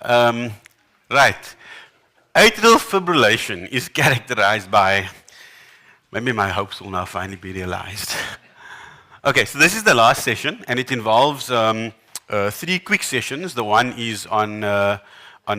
Um, right. Atrial fibrillation is characterized by, maybe my hopes will now finally be realized. Okay, so this is the last session, and it involves three quick sessions. The one is on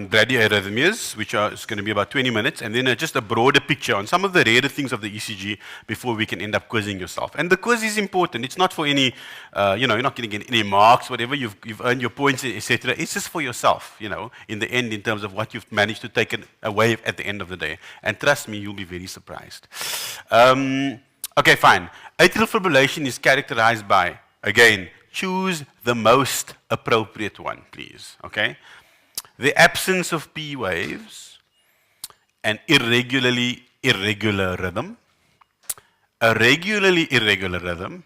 bradyarrhythmias, which is going to be about 20 minutes, and then just a broader picture on some of the rarer things of the ECG before we can end up quizzing yourself. And the quiz is important. It's not for any, you're not going to get any marks, whatever. You've earned your points, etc. It's just for yourself, in the end, in terms of what you've managed to take away at the end of the day. And trust me, you'll be very surprised. Okay, fine. Atrial fibrillation is characterized by, again, choose the most appropriate one, please. Okay? The absence of P waves, an irregularly irregular rhythm, a regularly irregular rhythm.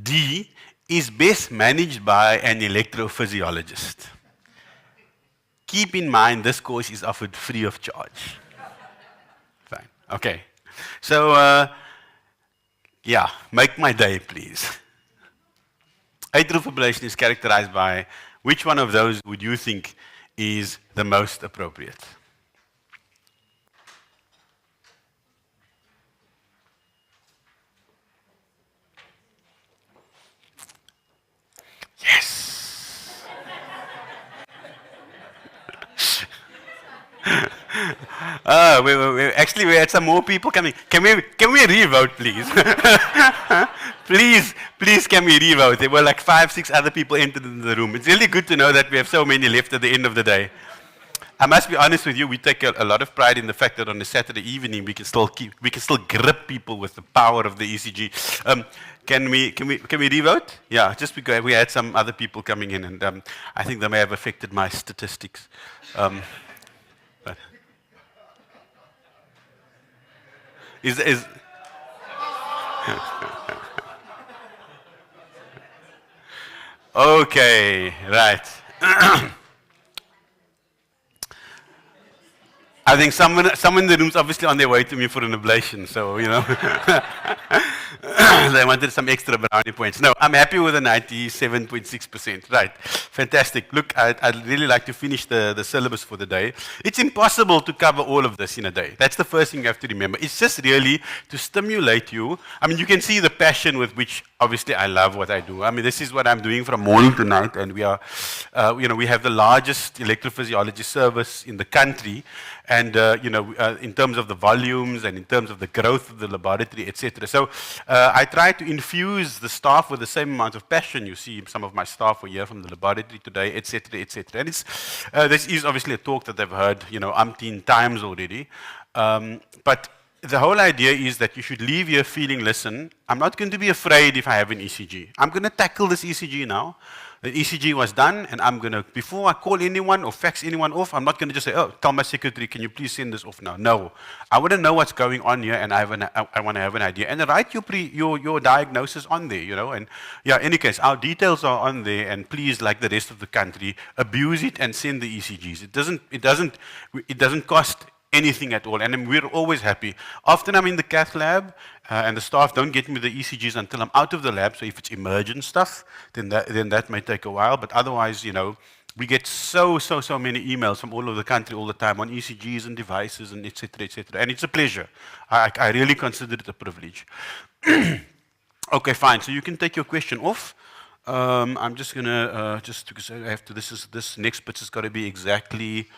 D is best managed by an electrophysiologist. Keep in mind this course is offered free of charge. Fine. Okay. So, yeah, make my day, please. Atrial fibrillation is characterized by which one of those would you think is the most appropriate? Yes. Actually, we had some more people coming. Can we re-vote, please? Please, can we re-vote? There were like 5, 6 other people entered in the room. It's really good to know that we have so many left at the end of the day. I must be honest with you, we take a lot of pride in the fact that on a Saturday evening we can still grip people with the power of the ECG. Can we re-vote? Yeah, just because we had some other people coming in, and I think they may have affected my statistics. But is okay, right. I think someone in the room's obviously on their way to me for an ablation, so, they wanted some extra brownie points. No, I'm happy with the 97.6%. Right, fantastic. Look, I'd really like to finish the syllabus for the day. It's impossible to cover all of this in a day. That's the first thing you have to remember. It's just really to stimulate you. I mean, you can see the passion with which, obviously, I love what I do. I mean, this is what I'm doing from morning to night, and we are, we have the largest electrophysiology service in the country. And, in terms of the volumes and in terms of the growth of the laboratory, etc. So I try to infuse the staff with the same amount of passion. You see some of my staff were here from the laboratory today, etc., etc. And this is obviously a talk that they've heard, umpteen times already. But the whole idea is that you should leave here feeling, listen, I'm not going to be afraid if I have an ECG. I'm going to tackle this ECG now. The ECG was done, and I'm going to, before I call anyone or fax anyone off, I'm not going to just say, oh, tell my secretary, can you please send this off now? No. I want to know what's going on here, and I want to have an idea. And write your diagnosis on there, And yeah, in any case, our details are on there, and please, like the rest of the country, abuse it and send the ECGs. It doesn't cost anything at all, and we're always happy. Often I'm in the cath lab, and the staff don't get me the ECGs until I'm out of the lab, so if it's emergent stuff, then that may take a while, but otherwise, we get so many emails from all over the country all the time on ECGs and devices and etc., and it's a pleasure. I really consider it a privilege. Okay, fine, so you can take your question off. I'm just going to, just because I have to, this next bit has got to be exactly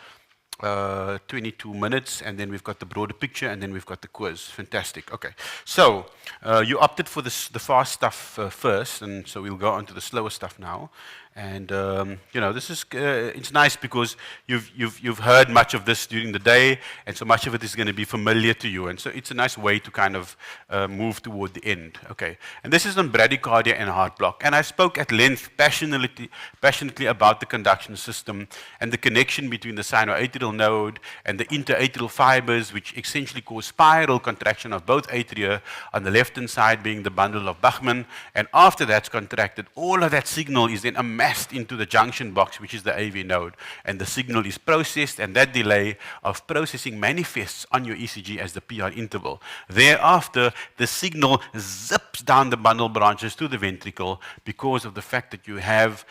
22 minutes, and then we've got the broader picture, and then we've got the quiz. Fantastic. Okay. So, you opted for the fast stuff first, and so we'll go on to the slower stuff now. And this is it's nice because you've heard much of this during the day, and so much of it is going to be familiar to you. And so it's a nice way to kind of move toward the end. Okay. And this is on bradycardia and heart block. And I spoke at length, passionately about the conduction system and the connection between the sinoatrial node and the interatrial fibers, which essentially cause spiral contraction of both atria, on the left-hand side being the bundle of Bachmann. And after that's contracted, all of that signal is then a passed into the junction box, which is the AV node, and the signal is processed, and that delay of processing manifests on your ECG as the PR interval. Thereafter, the signal zips down the bundle branches to the ventricle because of the fact that you have,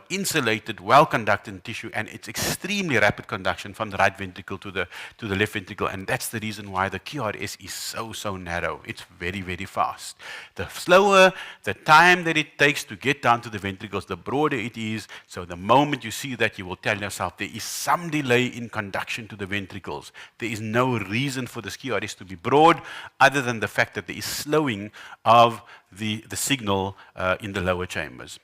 insulated, well-conducted tissue, and it's extremely rapid conduction from the right ventricle to the left ventricle, and that's the reason why the QRS is so narrow. It's very, very fast. The slower the time that it takes to get down to the ventricles, the broader it is. So the moment you see that, you will tell yourself there is some delay in conduction to the ventricles. There is no reason for this QRS to be broad other than the fact that there is slowing of the signal in the lower chambers.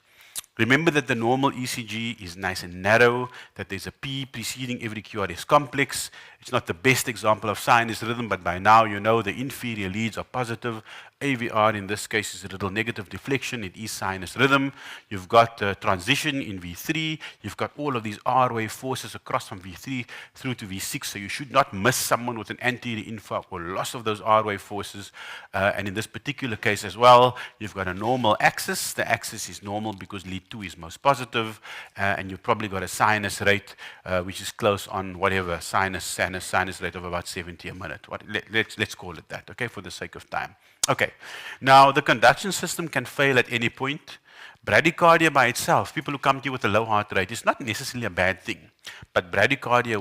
Remember that the normal ECG is nice and narrow, that there's a P preceding every QRS complex. It's not the best example of sinus rhythm, but by now you know the inferior leads are positive. AVR in this case is a little negative deflection. It is sinus rhythm. You've got transition in V3. You've got all of these R wave forces across from V3 through to V6. So you should not miss someone with an anterior infarct or loss of those R wave forces. And in this particular case as well, you've got a normal axis. The axis is normal because lead 2 is most positive. And you've probably got a sinus rate which is close on whatever, sinus rate of about 70 a minute. Let's call it that, okay, for the sake of time. Okay, now the conduction system can fail at any point. Bradycardia by itself, people who come to you with a low heart rate, is not necessarily a bad thing. But bradycardia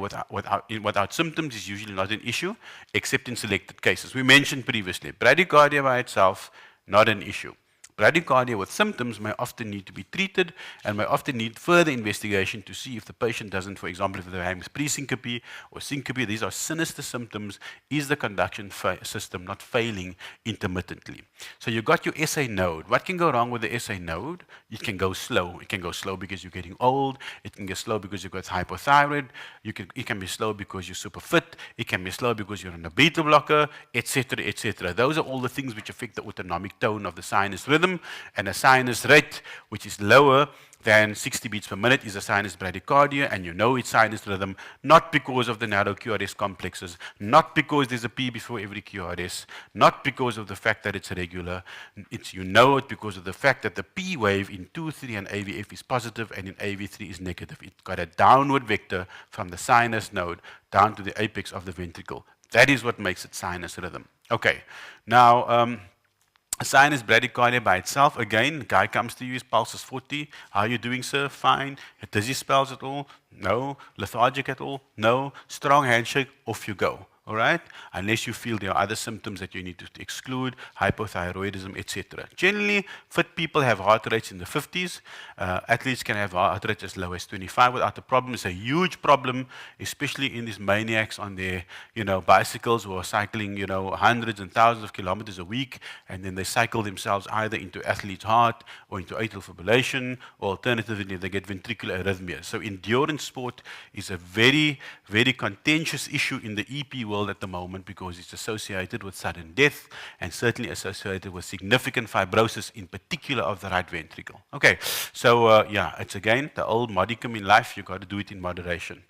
without symptoms is usually not an issue, except in selected cases. We mentioned previously, bradycardia by itself, not an issue. Bradycardia with symptoms may often need to be treated and may often need further investigation to see if the patient doesn't, for example, if they're having pre-syncope or syncope, these are sinister symptoms. Is the conduction system not failing intermittently? So you've got your SA node. What can go wrong with the SA node? It can go slow. It can go slow because you're getting old. It can get slow because you've got hypothyroid. It can be slow because you're super fit. It can be slow because you're on a beta blocker, etc., etc. Those are all the things which affect the autonomic tone of the sinus rhythm. And a sinus rate which is lower than 60 beats per minute is a sinus bradycardia, and you know it's sinus rhythm, not because of the narrow QRS complexes, not because there's a P before every QRS, not because of the fact that it's regular. You know it because of the fact that the P wave in 2, 3 and AVF is positive and in AV3 is negative. It's got a downward vector from the sinus node down to the apex of the ventricle. That is what makes it sinus rhythm. Okay, now a sinus bradycardia by itself, again, the guy comes to you, his pulse is 40. How are you doing, sir? Fine. Dizzy spells at all? No. Lethargic at all? No. Strong handshake, off you go. All right? Unless you feel there are other symptoms that you need to exclude, hypothyroidism, etc. Generally, fit people have heart rates in the 50s. Athletes can have heart rates as low as 25 without a problem. It's a huge problem, especially in these maniacs on their, bicycles who are cycling, hundreds and thousands of kilometers a week, and then they cycle themselves either into athlete's heart or into atrial fibrillation, or alternatively, they get ventricular arrhythmia. So endurance sport is a very, very contentious issue in the EP world at the moment because it's associated with sudden death and certainly associated with significant fibrosis, in particular of the right ventricle. Okay, so it's again the old modicum in life. You've got to do it in moderation.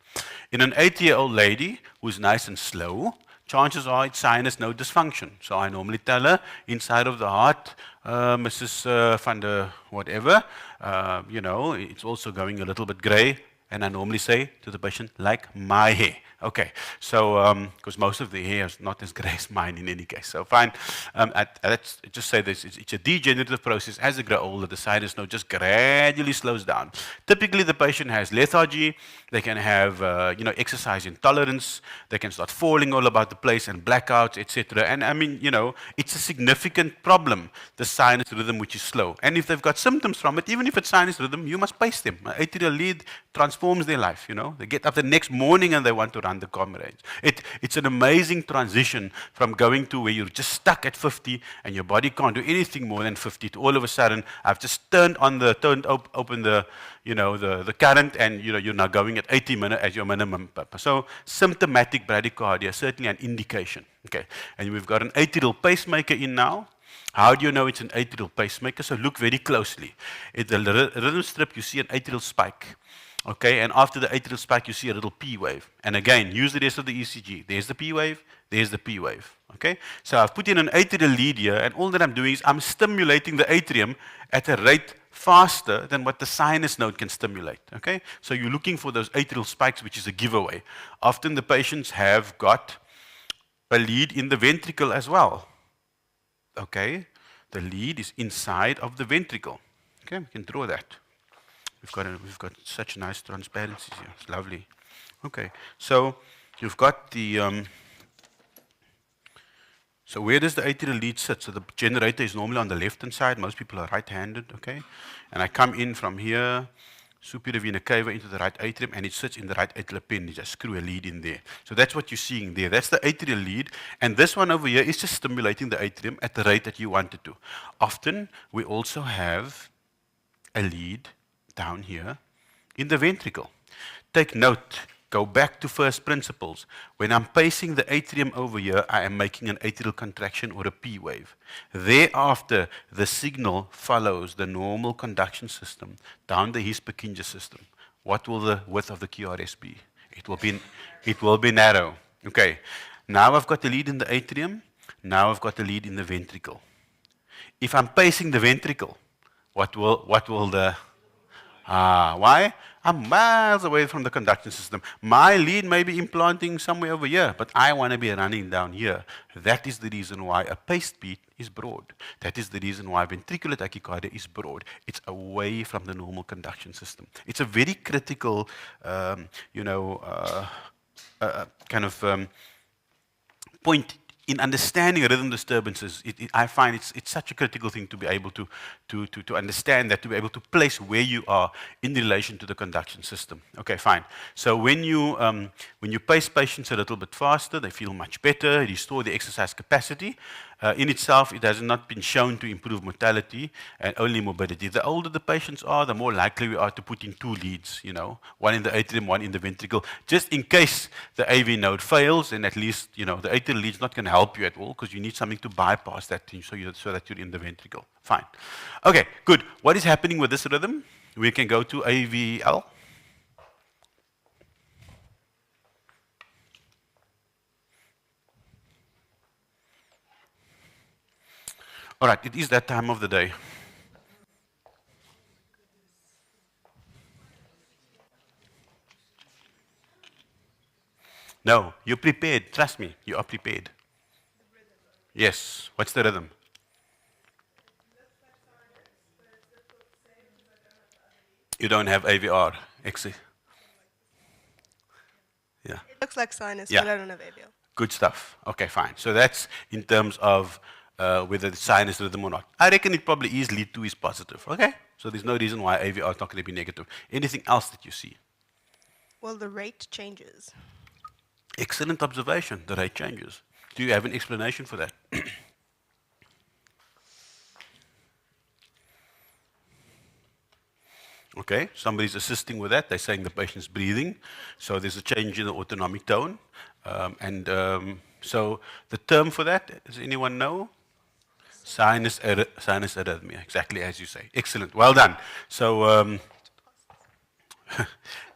In an 80-year-old lady who's nice and slow, chances are it's sinus node dysfunction. So I normally tell her, inside of the heart, Mrs. van der whatever, it's also going a little bit gray. And I normally say to the patient, like my hair. Okay, so, because most of the hair is not as gray as mine in any case. So fine, let's just say this, it's a degenerative process. As they grow older, the sinus node just gradually slows down. Typically, the patient has lethargy. They can have, exercise intolerance. They can start falling all about the place and blackouts, etc. And I mean, it's a significant problem, the sinus rhythm, which is slow. And if they've got symptoms from it, even if it's sinus rhythm, you must pace them. An atrial lead transforms their life, They get up the next morning and they want to run the comrades. It's an amazing transition from going to where you're just stuck at 50 and your body can't do anything more than 50 to all of a sudden, I've just turned open the current and you're now going at 80 minutes as your minimum. So symptomatic bradycardia, certainly an indication. Okay, and we've got an atrial pacemaker in now. How do you know it's an atrial pacemaker? So look very closely. At the rhythm strip, you see an atrial spike. Okay, and after the atrial spike, you see a little P wave. And again, use the rest of the ECG. There's the P wave, there's the P wave. Okay, so I've put in an atrial lead here, and all that I'm doing is I'm stimulating the atrium at a rate faster than what the sinus node can stimulate. Okay, so you're looking for those atrial spikes, which is a giveaway. Often the patients have got a lead in the ventricle as well. Okay, the lead is inside of the ventricle. Okay, we can draw that. We've got such nice transparencies here. It's lovely. Okay, so you've got the. So where does the atrial lead sit? So the generator is normally on the left-hand side. Most people are right-handed. Okay, and I come in from here, superior vena cava into the right atrium, and it sits in the right atrial appendage. I screw a lead in there. So that's what you're seeing there. That's the atrial lead, and this one over here is just stimulating the atrium at the rate that you want it to. Often we also have a lead down here in the ventricle. Take note, go back to first principles. When I'm pacing the atrium over here, I am making an atrial contraction or a P wave. Thereafter, the signal follows the normal conduction system down the His-Purkinje system. What will the width of the QRS be? It will be narrow. Okay, now I've got the lead in the atrium, now I've got the lead in the ventricle. If I'm pacing the ventricle, what will the why? I'm miles away from the conduction system. My lead may be implanting somewhere over here, but I want to be running down here. That is the reason why a paced beat is broad. That is the reason why ventricular tachycardia is broad. It's away from the normal conduction system. It's a very critical, point in understanding rhythm disturbances. I find it's such a critical thing to be able to understand that, to be able to place where you are in relation to the conduction system. Okay, fine. So when you pace patients a little bit faster, they feel much better, restore the exercise capacity. In itself, it has not been shown to improve mortality and only morbidity. The older the patients are, the more likely we are to put in two leads, one in the atrium, one in the ventricle, just in case the AV node fails, and at least, the atrial lead's not going to help you at all, because you need something to bypass that thing so that you're in the ventricle. Fine. Okay, good. What is happening with this rhythm? We can go to AVL. All right, it is that time of the day. No, you're prepared. Trust me, you are prepared. Yes. What's the rhythm? You don't have AVR. Yeah. It looks like sinus, Yeah. but I don't have AVL. Good stuff. Okay, fine. So that's in terms of whether the sinus rhythm or not. I reckon it probably is lead 2 is positive. Okay? So there's no reason why AVR is not going to be negative. Anything else that you see? Well, the rate changes. Excellent observation. The rate changes. Do you have an explanation for that? Okay, somebody's assisting with that. They're saying the patient's breathing. So there's a change in the autonomic tone. So the term for that, does anyone know? Sinus arrhythmia, exactly as you say. Excellent, well done. So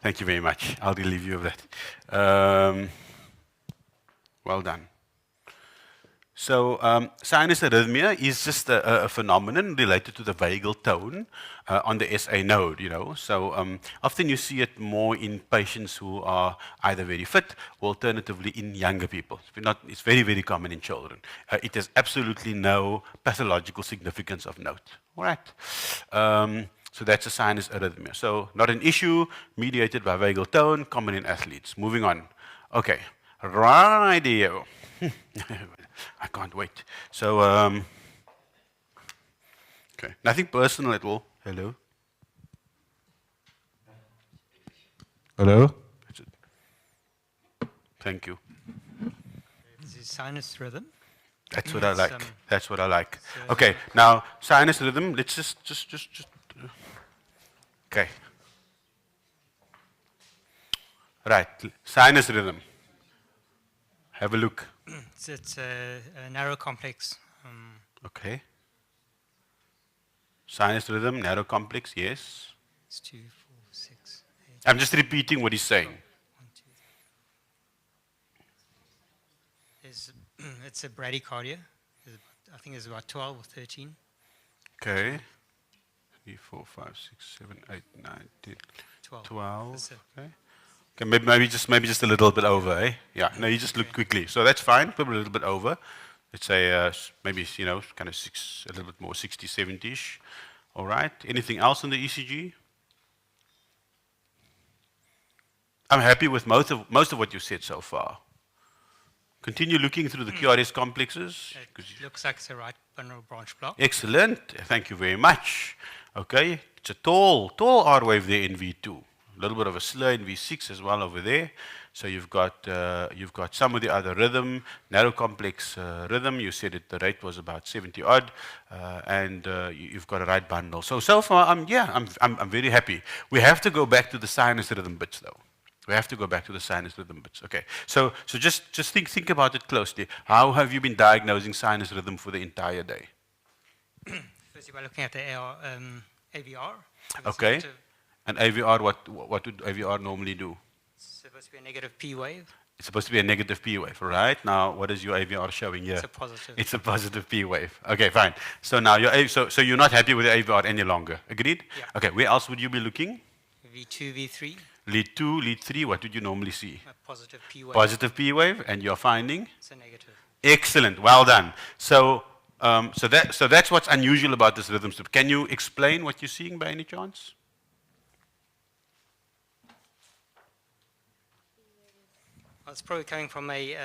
thank you very much. I'll relieve you of that. Well done. So sinus arrhythmia is just a phenomenon related to the vagal tone on the SA node, So often you see it more in patients who are either very fit or alternatively in younger people. It's very, very common in children. It has absolutely no pathological significance of note. All right. So that's a sinus arrhythmia. So not an issue, mediated by vagal tone, common in athletes. Moving on. Okay. Rightio. I can't wait. So, okay, nothing personal at all. Hello? Hello? Thank you. This is sinus rhythm. That's what I like. That's what I like. Okay, now, sinus rhythm, let's just. Okay. Right, sinus rhythm. Have a look. It's a narrow complex. Okay. Sinus rhythm, narrow complex, yes. It's 2, 4, 6, 8, I'm just repeating what he's saying. 1, 2, it's a bradycardia. I think it's about 12 or 13. Okay. 3, 4, 5, 6, 7, 8, 9, 10, 12. 12. That's it. Okay. Okay, maybe just a little bit over, eh? Yeah. No, you just look quickly. So that's fine. Probably a little bit over. Let's say maybe kind of a little bit more, 60, 70-ish. All right. Anything else on the ECG? I'm happy with most of what you said so far. Continue looking through the QRS complexes. It looks like it's a right bundle branch block. Excellent. Thank you very much. Okay. It's a tall R wave there in V2. A little bit of a slur in V6 as well over there. So you've got some of the other rhythm, narrow complex rhythm. You said the rate was about 70 odd, and you've got a right bundle. So far, I'm very happy. We have to go back to the sinus rhythm bits though. We have to go back to the sinus rhythm bits. Okay. So just think about it closely. How have you been diagnosing sinus rhythm for the entire day? Firstly, by looking at the AVR. Okay. And AVR, what would AVR normally do? It's supposed to be a negative P wave. It's supposed to be a negative P wave, right? Now, what is your AVR showing here? It's a positive. It's a positive P wave. Okay, fine. So now so you're not happy with the AVR any longer. Agreed? Yeah. Okay. Where else would you be looking? V2, V3. Lead 2, lead 3. What would you normally see? A positive P wave. Positive P wave, and you're finding? It's a negative. Excellent. Well done. So that's what's unusual about this rhythm strip. Can you explain what you're seeing by any chance? Well, it's probably coming from a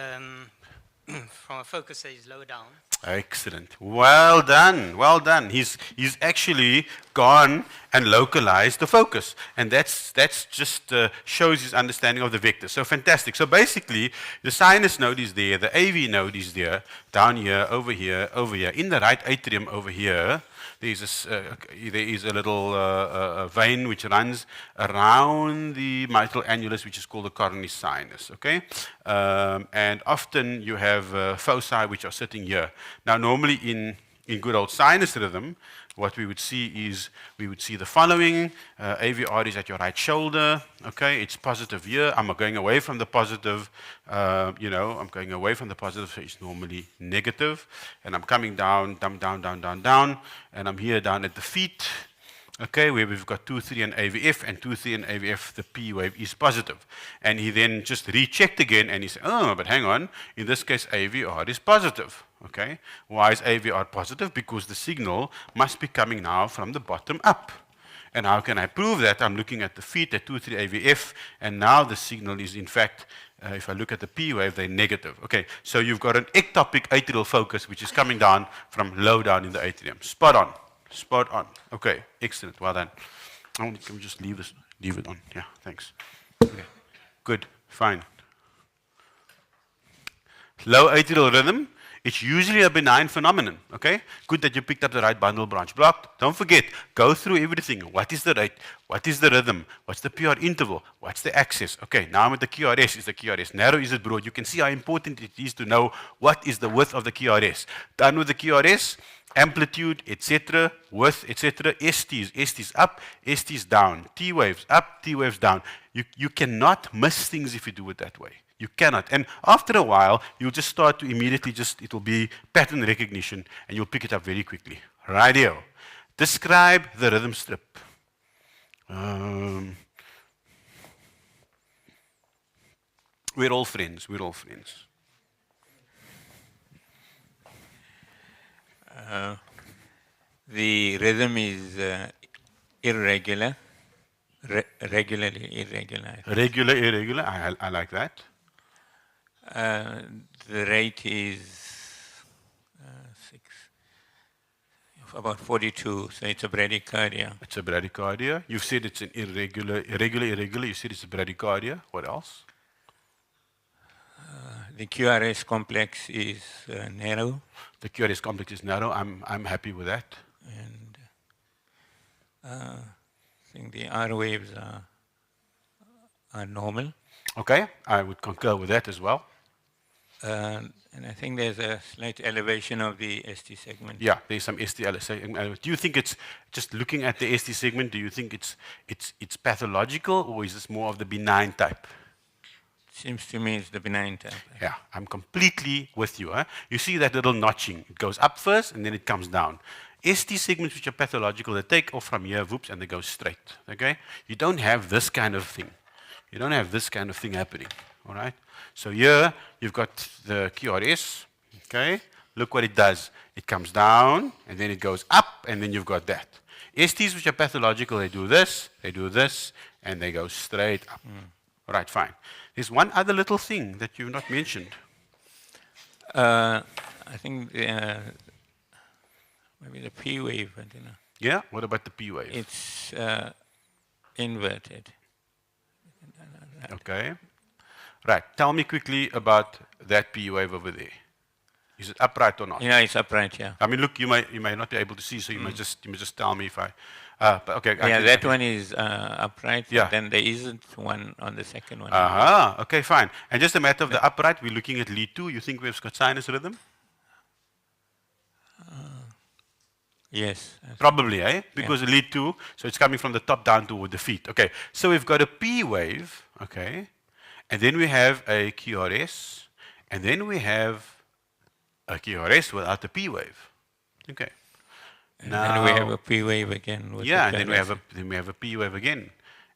focus that is lower down. Excellent. Well done. Well done. He's actually gone and localized the focus, and that's just shows his understanding of the vector. So fantastic. So basically, the sinus node is there, the AV node is there, down here, over here, over here. In the right atrium over here, there is a little vein which runs around the mitral annulus, which is called the coronary sinus. Okay, and often you have foci which are sitting here. Now, normally in good old sinus rhythm, what we would see is the following. AVR is at your right shoulder. Okay, it's positive here. I'm going away from the positive. I'm going away from the positive, so it's normally negative. And I'm coming down, down, and I'm here down at the feet. Okay, where we've got 2, 3 and AVF, and 2, 3 and AVF, the P wave is positive. And he then just rechecked again, and he said, oh, but hang on, in this case, AVR is positive. Okay, why is AVR positive? Because the signal must be coming now from the bottom up. And how can I prove that? I'm looking at the feet at 2, 3 AVF, and now the signal is, in fact, if I look at the P wave, they're negative. Okay, so you've got an ectopic atrial focus, which is coming down from low down in the atrium. Spot on. Spot on. Okay, excellent. Well done. Can we just leave it on? Yeah, thanks. Okay. Good, fine. Low atrial rhythm, it's usually a benign phenomenon, okay? Good that you picked up the right bundle branch block. Don't forget, go through everything. What is the rate? What is the rhythm? What's the PR interval? What's the axis? Okay, now with the QRS, is the QRS narrow, is it broad? You can see how important it is to know what is the width of the QRS. Done with the QRS, amplitude, etc., width, etc., STs up, STs down, T waves up, T waves down. You cannot miss things if you do it that way. You cannot. And after a while, you'll just start to immediately it'll be pattern recognition, and you'll pick it up very quickly. Rightio. Describe the rhythm strip. We're all friends. We're all friends. The rhythm is irregular, regularly irregular. Regular, irregular. I like that. The rate is about 42, so it's a bradycardia. It's a bradycardia. You've said it's an irregular. You said it's a bradycardia. What else? The QRS complex is narrow. The QRS complex is narrow. I'm happy with that. And I think the R waves are normal. Okay, I would concur with that as well. And I think there's a slight elevation of the ST segment. Yeah, there's some ST segment. Do you think it's just looking at the ST segment? Do you think it's pathological, or is this more of the benign type? Seems to me it's the benign type. Yeah, I'm completely with you. Huh? You see that little notching. It goes up first and then it comes down. ST segments which are pathological, they take off from here, whoops, and they go straight. Okay? You don't have this kind of thing. You don't have this kind of thing happening. All right? So here you've got the QRS. Okay? Look what it does. It comes down and then it goes up, and then you've got that. STs which are pathological, they do this, and they go straight up. All right, fine. There's one other little thing that you've not mentioned. I think maybe the P wave, I don't know. Yeah? What about the P wave? It's inverted. Okay. Right. Tell me quickly about that P wave over there. Is it upright or not? Yeah, it's upright, yeah. I mean, look, you may not be able to see, so you may just tell me if I. But okay. Yeah, that one is upright. Yeah. But then there isn't one on the second one. Aha. Okay, fine. And just a matter of the upright, we're looking at lead 2. You think we've got sinus rhythm? Yes. Probably, eh? Because lead 2, so it's coming from the top down toward the feet. Okay. So we've got a P wave, okay, and then we have a QRS, and then we have a QRS without a P wave. Okay. And then we have a P wave again. With Yeah, the and then we have a P wave again,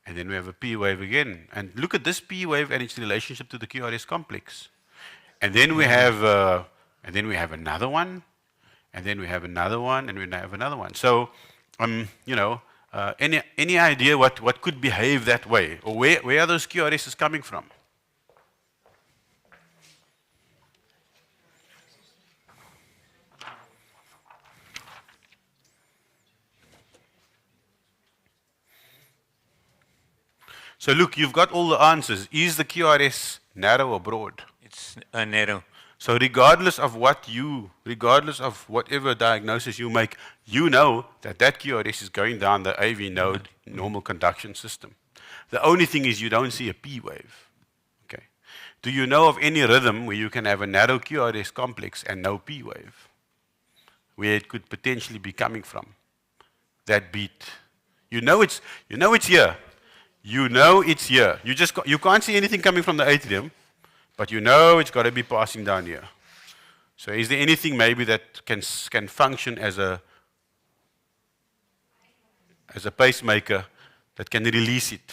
and then we have a P wave again. And look at this P wave and its relationship to the QRS complex. And then we have another one, and then we have another one, and we have another one. So, any idea what could behave that way, or where are those QRSs coming from? So look, you've got all the answers. Is the QRS narrow or broad? It's narrow. So regardless of whatever diagnosis you make, you know that QRS is going down the AV node normal conduction system. The only thing is you don't see a P wave. Okay. Do you know of any rhythm where you can have a narrow QRS complex and no P wave? Where it could potentially be coming from? That beat. You know it's here. You know it's here. You can't see anything coming from the atrium, but you know it's got to be passing down here. So is there anything maybe that can function as a pacemaker that can release it?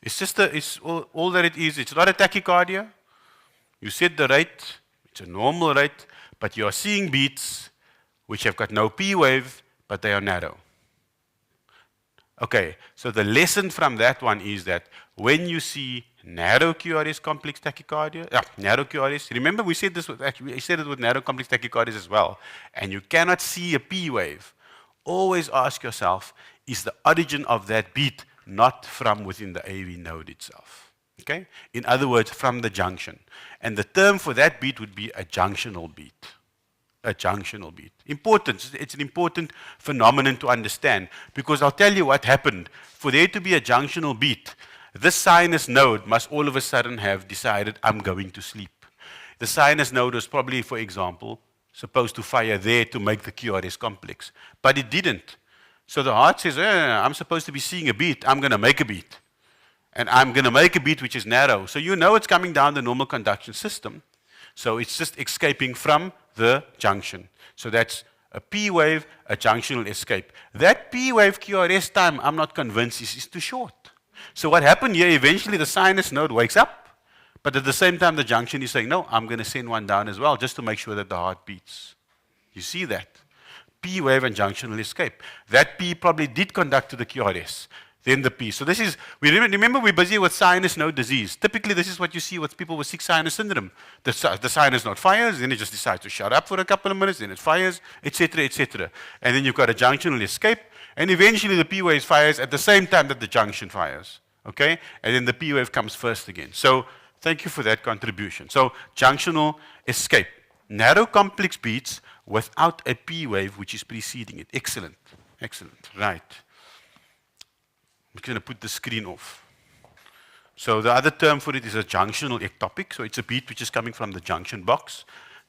It's all that it is. It's not a tachycardia. You set the rate. It's a normal rate, but you are seeing beats which have got no P wave, but they are narrow. Okay, so the lesson from that one is that when you see narrow QRS complex tachycardia, narrow QRS, remember we said it with narrow complex tachycardias as well, and you cannot see a P wave, always ask yourself, is the origin of that beat not from within the AV node itself? Okay? In other words, from the junction. And the term for that beat would be a junctional beat. A junctional beat. Important. It's an important phenomenon to understand, because I'll tell you what happened. For there to be a junctional beat, this sinus node must all of a sudden have decided, I'm going to sleep. The sinus node was probably, for example, supposed to fire there to make the QRS complex, but it didn't. So the heart says, I'm supposed to be seeing a beat, I'm going to make a beat. And I'm going to make a beat which is narrow. So you know it's coming down the normal conduction system. So it's just escaping from the junction. So that's a P wave, a junctional escape. That P wave QRS time, I'm not convinced, is too short. So what happened here, eventually the sinus node wakes up, but at the same time the junction is saying, no, I'm going to send one down as well, just to make sure that the heart beats. You see that? P wave and junctional escape. That P probably did conduct to the QRS. Then the P. So this is, remember we're busy with sinus node disease. Typically this is what you see with people with sick sinus syndrome. The sinus node fires, then it just decides to shut up for a couple of minutes, then it fires, etc., etc. And then you've got a junctional escape, and eventually the P wave fires at the same time that the junction fires. Okay? And then the P wave comes first again. So thank you for that contribution. So junctional escape. Narrow complex beats without a P wave which is preceding it. Excellent. Excellent. Right. I'm going to put the screen off. So the other term for it is a junctional ectopic. So it's a beat which is coming from the junction box.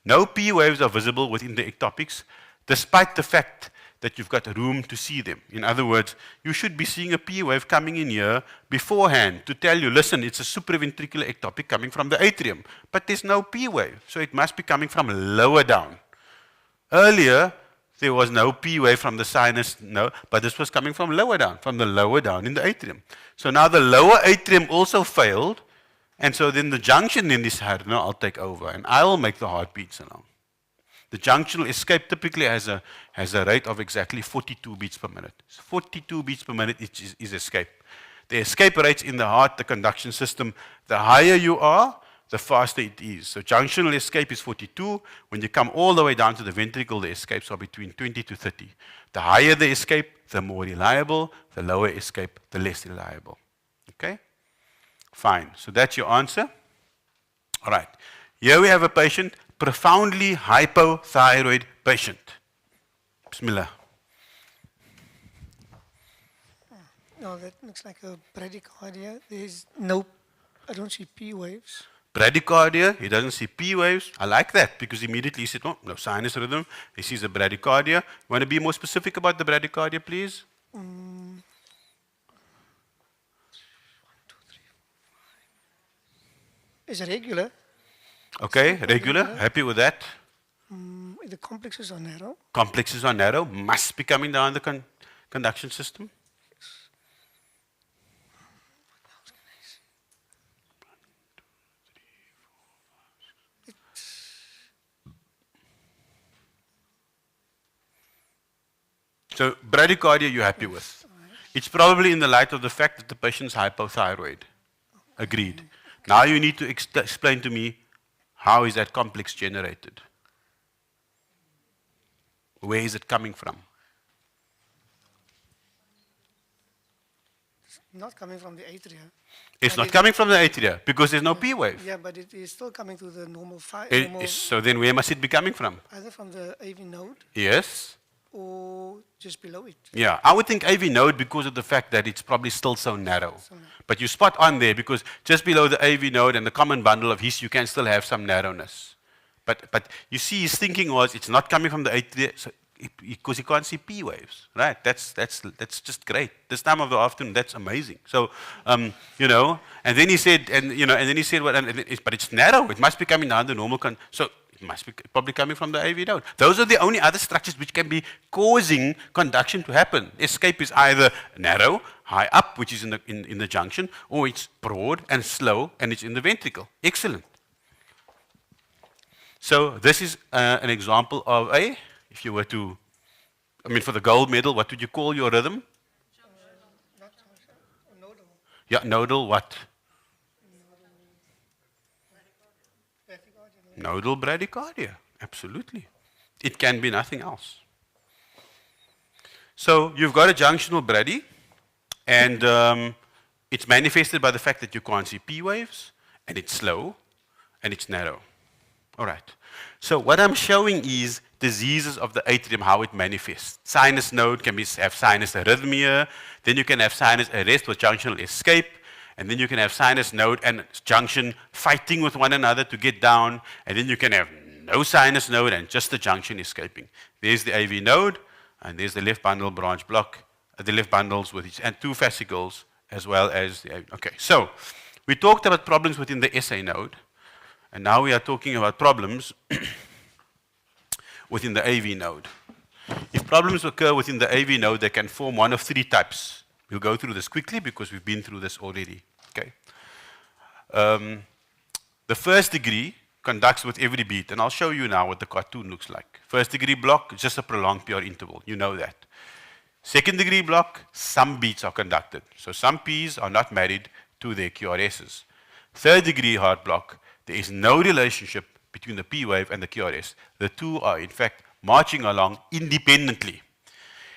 No P waves are visible within the ectopics, despite the fact that you've got room to see them. In other words, you should be seeing a P wave coming in here beforehand to tell you, listen, it's a supraventricular ectopic coming from the atrium. But there's no P wave, so it must be coming from lower down. Earlier, there was no P wave from the sinus, no, but this was coming from lower down, from the lower down in the atrium. So now the lower atrium also failed, and so then the junction then decided, no, I'll take over, and I'll make the heartbeats along. The junctional escape typically has a rate of exactly 42 beats per minute. 42 beats per minute is escape. The escape rates in the heart, the conduction system, the higher you are, the faster it is. So junctional escape is 42. When you come all the way down to the ventricle, the escapes are between 20 to 30. The higher the escape, the more reliable. The lower escape, the less reliable. Okay? Fine. So that's your answer. All right. Here we have a patient, profoundly hypothyroid patient. Bismillah. No, that looks like a bradycardia. There's no, I don't see P waves. Bradycardia, he doesn't see P waves. I like that because immediately he said, oh, no sinus rhythm. He sees a bradycardia. You want to be more specific about the bradycardia, please? 1, 2, 3, 4, 5. It's regular. Okay, regular. Happy with that. The complexes are narrow. Complexes are narrow. Must be coming down the conduction system. So bradycardia you're happy with. It's probably in the light of the fact that the patient's hypothyroid. Agreed. Now you need to explain to me how is that complex generated? Where is it coming from? It's not coming from the atria. It's But not coming from the atria because there's no P wave. Yeah, but it is still coming to the normal, So then where must it be coming from? either from the AV node Yes? or just below it. Yeah, I would think AV node because of the fact that it's probably still so narrow. But you spot on there because just below the AV node and the common bundle of his, you can still have some narrowness. But you see, his thinking was it's not coming from the atria because he can't see P waves, right? That's just great. This time of the afternoon, that's amazing. So, you know, and then he said, but it's narrow. It must be coming down the normal so. It must be probably coming from the AV node. Those are the only other structures which can be causing conduction to happen. Escape is either narrow, high up, which is in the junction, or it's broad and slow, and it's in the ventricle. Excellent. So this is an example of if you were to, for the gold medal, what would you call your rhythm? Nodal. Yeah, nodal what? Nodal bradycardia, absolutely. It can be nothing else. So you've got a junctional brady, and it's manifested by the fact that you can't see P waves, and it's slow, and it's narrow. All right. So what I'm showing is diseases of the atrium, how it manifests. Sinus node can have sinus arrhythmia, then you can have sinus arrest with junctional escape, and then you can have sinus node and junction fighting with one another to get down, and then you can have no sinus node and just the junction escaping. There's the AV node, and there's the left bundle branch block, the left bundles with its and two fascicles, as well as the AV. Okay, so we talked about problems within the SA node, and now we are talking about problems within the AV node. If problems occur within the AV node, they can form one of three types. We'll go through this quickly because we've been through this already. Okay. The first degree conducts with every beat, and I'll show you now what the cartoon looks like. First degree block, just a prolonged pure interval. You know that. Second degree block, some beats are conducted. So some P's are not married to their QRSs. Third degree heart block, there is no relationship between the P wave and the QRS. The two are in fact marching along independently.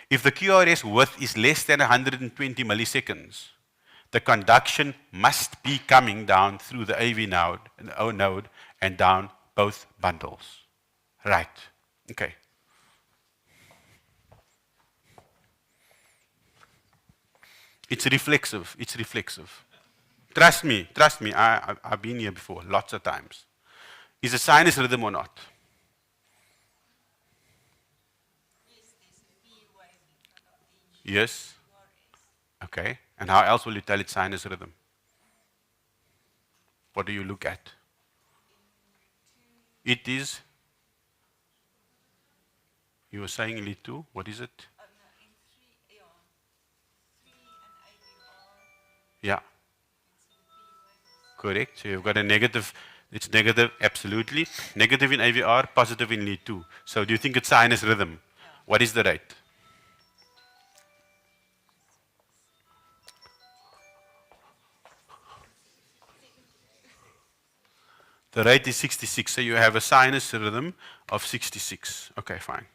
If the QRS width is less than 120 milliseconds, the conduction must be coming down through the AV node and down both bundles. Right. Okay. It's reflexive. It's reflexive. Trust me, I've been here before, lots of times. Is a sinus rhythm or not? Yes. Okay. And how else will you tell it's sinus rhythm? What do you look at? It is. You were saying lead 2. What is it? Yeah. Correct. So you've got a negative. It's negative, absolutely. Negative in AVR, positive in lead 2. So do you think it's sinus rhythm? What is the rate? The rate is 66, so you have a sinus rhythm of 66. Okay, fine.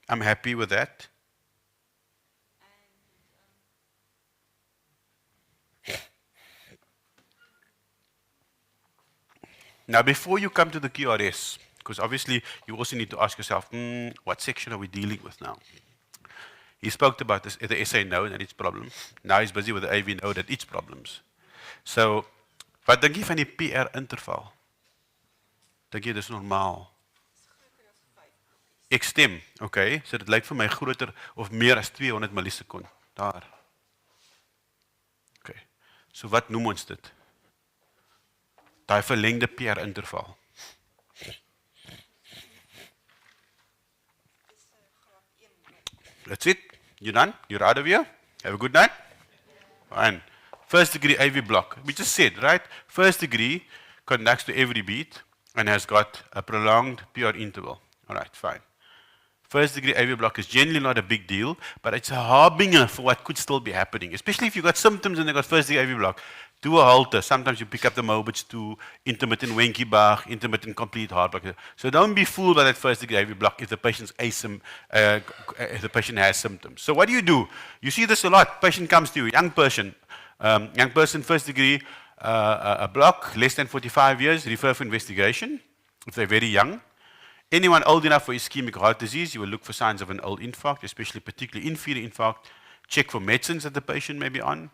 I'm happy with that. Now, before you come to the QRS, because obviously you also need to ask yourself, what section are we dealing with now? He spoke about this, the SA node and its problem. Now he's busy with the AV node and its problems. So, wat dink jy van die PR interval? Dink jy dis normaal? Ek stem, okay? So dit lyk vir my groter of meer as 200 millisekond. Daar. Okay. So wat noem ons dit? Daai verlengde PR interval. That's it. You done? You're out of here? Have a good night? Fine. First degree AV block. We just said, right? First degree conducts to every beat and has got a prolonged PR interval. All right, fine. First degree AV block is generally not a big deal, but it's a harbinger for what could still be happening, especially if you've got symptoms and they've got first degree AV block. Do a halter. Sometimes you pick up the Mobitz 2, intermittent Wenckebach, intermittent complete heart block. So don't be fooled by that first degree AV block if the patient's if the patient has symptoms. So what do? You see this a lot. Patient comes to you, young person, first degree a block, less than 45 years, refer for investigation if they're very young. Anyone old enough for ischemic heart disease, you will look for signs of an old infarct, especially particularly inferior infarct. Check for medicines that the patient may be on.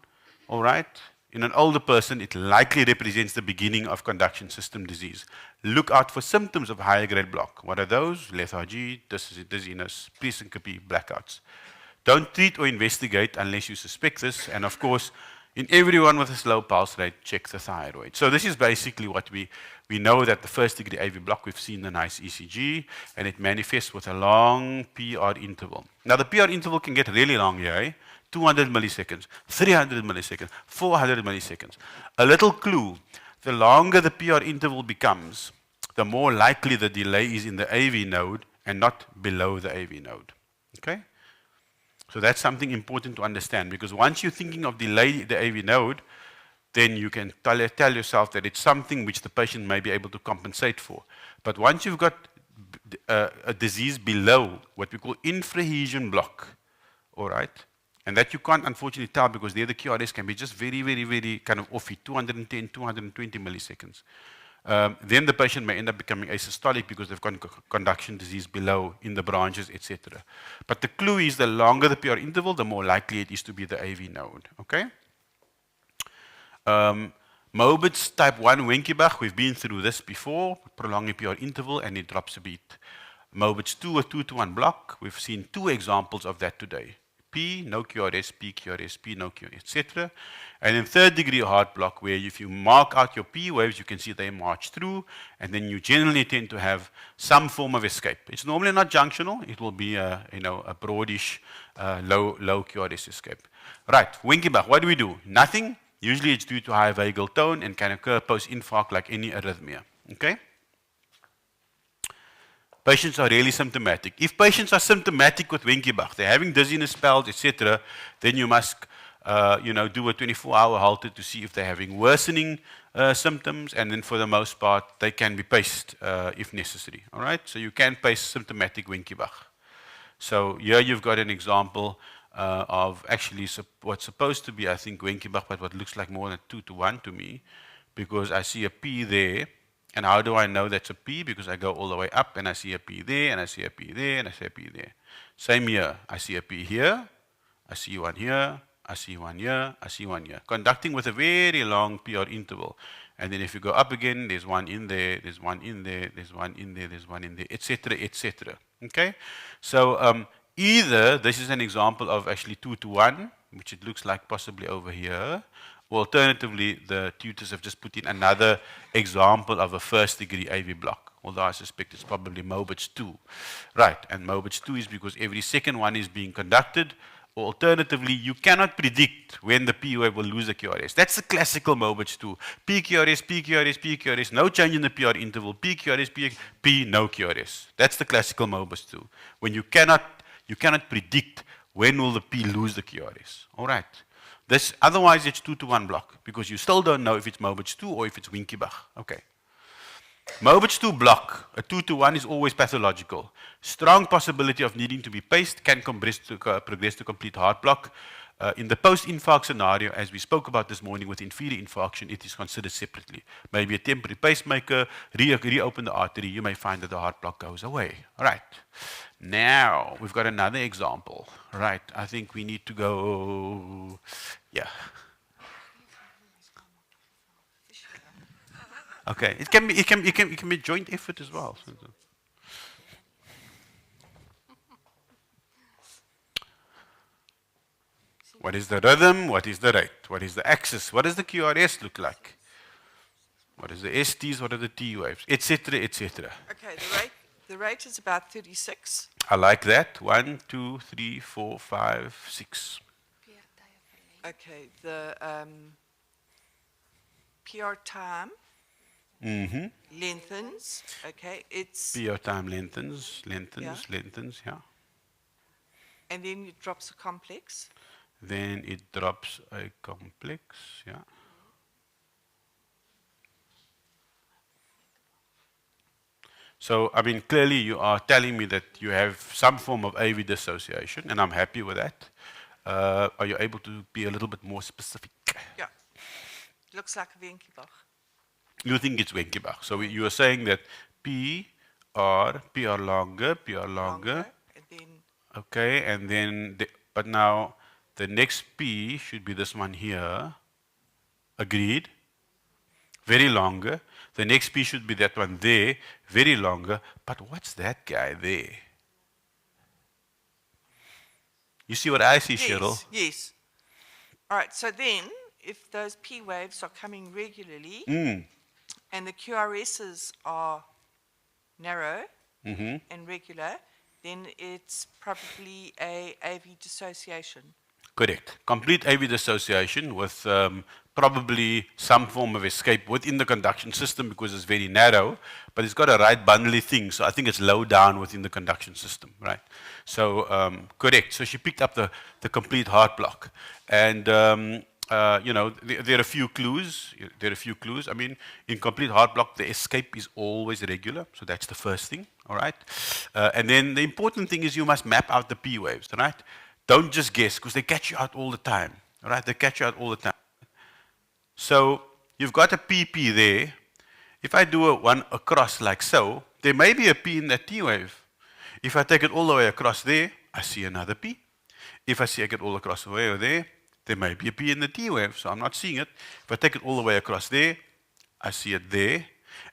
All right. In an older person, it likely represents the beginning of conduction system disease. Look out for symptoms of higher grade block. What are those? Lethargy, dizziness, presyncope, blackouts. Don't treat or investigate unless you suspect this. And of course, in everyone with a slow pulse rate, check the thyroid. So this is basically what we know that the first degree AV block, we've seen the nice ECG, and it manifests with a long PR interval. Now the PR interval can get really long here, eh? 200 milliseconds, 300 milliseconds, 400 milliseconds. A little clue, the longer the PR interval becomes, the more likely the delay is in the AV node and not below the AV node. Okay? So that's something important to understand, because once you're thinking of delay the AV node, then you can tell yourself that it's something which the patient may be able to compensate for. But once you've got a disease below what we call infrahesion block, all right, and that you can't unfortunately tell because there the QRS can be just very, very, very kind of offy, 210, 220 milliseconds. Then the patient may end up becoming asystolic because they've got conduction disease below in the branches, etc. But the clue is the longer the PR interval, the more likely it is to be the AV node. Okay? Mobitz Type I Wenckebach, we've been through this before, prolonging PR interval and it drops a beat. Mobitz 2, a 2-to-1 block, we've seen 2 examples of that today. P, no QRS, P, QRS, P, no QRS, etc. And then third degree heart block, where if you mark out your P waves, you can see they march through, and then you generally tend to have some form of escape. It's normally not junctional, it will be a broadish, low QRS escape. Right, Wenckebach, what do? Nothing. Usually it's due to high vagal tone and can occur post-infarct like any arrhythmia. Okay? Patients are really symptomatic. If patients are symptomatic with Wenckebach, they're having dizziness, spells, etc., then you must do a 24-hour halter to see if they're having worsening symptoms, and then for the most part, they can be paced if necessary. All right? So you can pace symptomatic Wenckebach. So here you've got an example of actually what's supposed to be, I think, Wenckebach, but what looks like more than 2-to-1 to me, because I see a P there. And how do I know that's a P? Because I go all the way up and I see a P there, and I see a P there, and I see a P there. Same here. I see a P here, I see one here, I see one here, I see one here. Conducting with a very long PR interval. And then if you go up again, there's one in there, there's one in there, there's one in there, there's one in there, etc., etc. Okay? So either this is an example of actually 2 to 1, which it looks like possibly over here, or alternatively, the tutors have just put in another example of a first-degree AV block, although I suspect it's probably Mobitz 2. Right, and Mobitz 2 is because every second one is being conducted, or alternatively, you cannot predict when the P wave will lose the QRS. That's the classical Mobitz 2. P QRS, P QRS, P QRS, no change in the PR interval, P QRS, P, no QRS. That's the classical Mobitz 2. When you cannot predict when will the P lose the QRS. All right. Otherwise, it's 2 to 1 block, because you still don't know if it's Mobitz 2 or if it's Winkiebach. Okay. Mobitz 2 block, a 2 to 1 is always pathological. Strong possibility of needing to be paced, can progress to complete heart block. In the post-infarct scenario, as we spoke about this morning with inferior infarction, it is considered separately. Maybe a temporary pacemaker, reopen the artery, you may find that the heart block goes away. All right. Now, we've got another example. Right, I think we need to go, yeah. Okay, it can be joint effort as well. What is the rhythm? What is the rate? What is the axis? What does the QRS look like? What is the STs? What are the T waves? Etc., etc. Okay, the rate is about 36. I like that. 1, 2, 3, 4, 5, 6. Okay, the PR time lengthens. Okay, it's PR time lengthens, Yeah. yeah. and then it drops a complex. Then it drops a complex, yeah. So, I mean, clearly you are telling me that you have some form of AV dissociation, and I'm happy with that. Are you able to be a little bit more specific? Yeah, looks like a Wenckebach. You think it's Wenckebach. So you are saying that PR longer, And then okay, and then, but now the next P should be this one here. Agreed? Very longer. The next P should be that one there, very longer. But what's that guy there? You see what I see, Cheryl? Yes. All right, so then if those P waves are coming regularly and the QRSs are narrow and regular, then it's probably a AV dissociation. Correct. Complete AV dissociation with probably some form of escape within the conduction system because it's very narrow, but it's got a right bundly thing, so I think it's low down within the conduction system, right? So, correct. So she picked up the complete heart block. And, you know, there are a few clues. I mean, in complete heart block, the escape is always regular, so that's the first thing, all right? And then the important thing is you must map out the P waves, all right? Don't just guess, because they catch you out all the time, all right? They catch you out all the time. So you've got a PP there. If I do one across like so, there may be a P in that T wave. If I take it all the way across there, I see another P. If I take it all across the way over there may be a P in the T wave, so I'm not seeing it. If I take it all the way across there, I see it there.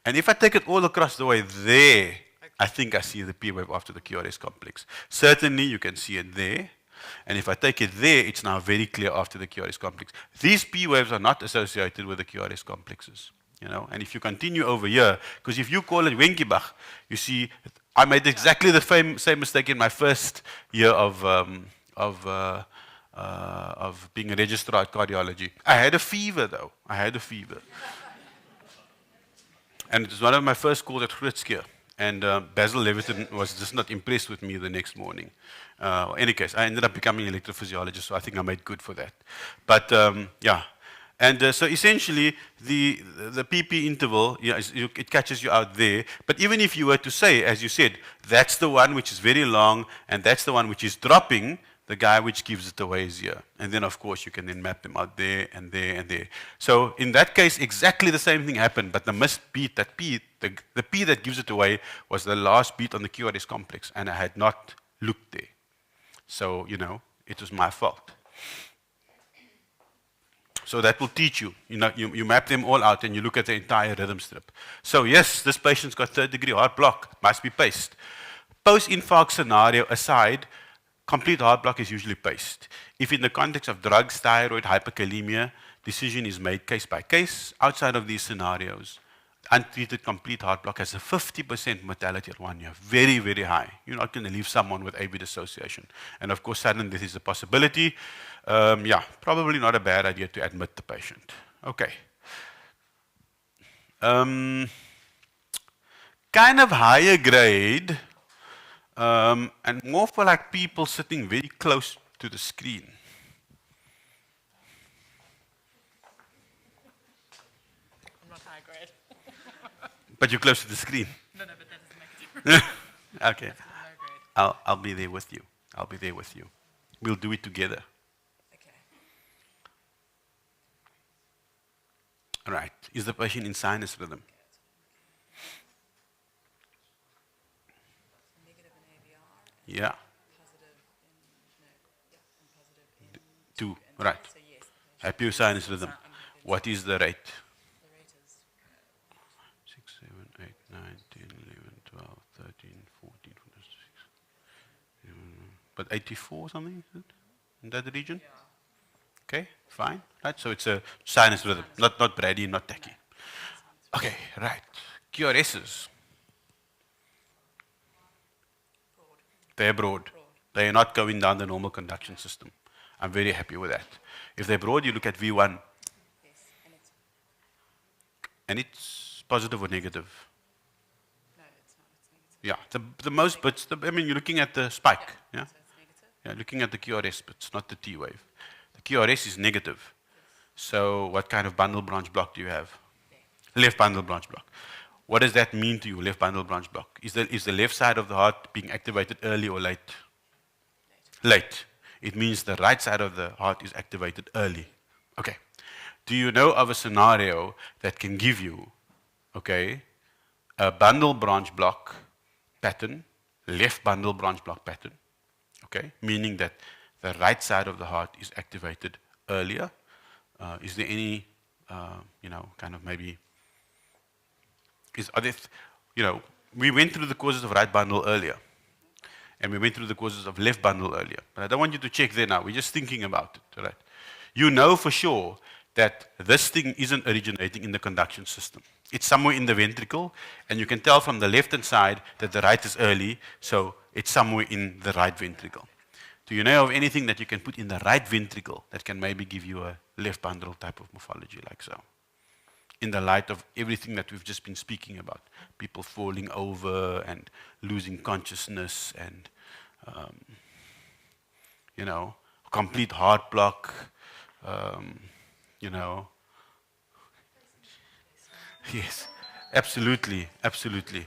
And if I take it all across the way there, I think I see the P wave after the QRS complex. Certainly you can see it there. And if I take it there, it's now very clear after the QRS complex. These P waves are not associated with the QRS complexes, you know. And if you continue over here, because if you call it Wenckebach, you see, I made exactly the same mistake in my first year of being a registrar at cardiology. I had a fever, though. And it was one of my first calls at Gritskeer. And Basil Leviton was just not impressed with me the next morning. In any case, I ended up becoming an electrophysiologist, so I think I made good for that. But yeah, and so essentially the PP interval, yeah, it catches you out there. But even if you were to say, as you said, that's the one which is very long, and that's the one which is dropping, the guy which gives it away is here. And then, of course, you can then map them out there and there and there. So in that case, exactly the same thing happened, but the missed beat, that P, the P that gives it away was the last beat on the QRS complex, and I had not looked there. So, you know, it was my fault. So that will teach you. You map them all out and you look at the entire rhythm strip. So yes, this patient's got third degree heart block, must be paced. Post-infarct scenario aside, complete heart block is usually paced. If in the context of drugs, thyroid, hyperkalemia, decision is made case by case. Outside of these scenarios, untreated complete heart block has a 50% mortality at 1 year. Very, very high. You're not going to leave someone with AV dissociation. And of course, sudden death is a possibility. Yeah, probably not a bad idea to admit the patient. Okay. Kind of higher grade, and more for like people sitting very close to the screen. I'm not high grade. But you're close to the screen. No, but that doesn't make a difference. Okay. Low grade. I'll be there with you. I'll be there with you. We'll do it together. Okay. Right. Is the patient in sinus rhythm? Negative in ABR. Yeah. Positive in, no, yeah, and positive in. Two. Right. So yes, the patient Happy sinus rhythm. What is the rate? the rate is 6, 7, 8, 9, 10, 11, 12, 13, 14, 15, 16. But 84 or something, is it? In that region? Okay, fine. Right, so it's a sinus rhythm, not brady, not tachy. Okay, right. QRSs. They're broad. They are not going down the normal conduction system. I'm very happy with that. If they're broad, you look at V1. yes, and it's And it's positive or negative. no, it's not. It's negative. Yeah, the most bits, I mean, you're looking at the spike. Yeah? So it's negative. Yeah, looking at the QRS bits, not the T wave. The QRS is negative. So what kind of bundle branch block do you have? Left bundle branch block. What does that mean to you, left bundle branch block? Is the left side of the heart being activated early or late? Late. It means the right side of the heart is activated early. Okay. Do you know of a scenario that can give you, okay, a bundle branch block pattern, left bundle branch block pattern, okay, meaning that the right side of the heart is activated earlier? Is there any, kind of maybe, we went through the causes of right bundle earlier, and we went through the causes of left bundle earlier. But I don't want you to check there now. We're just thinking about it, right? You know for sure that this thing isn't originating in the conduction system. It's somewhere in the ventricle, and you can tell from the left-hand side that the right is early, so it's somewhere in the right ventricle. Do you know of anything that you can put in the right ventricle that can maybe give you a left bundle type of morphology like so? In the light of everything that we've just been speaking about, people falling over and losing consciousness and, complete heart block, Yes, absolutely, absolutely.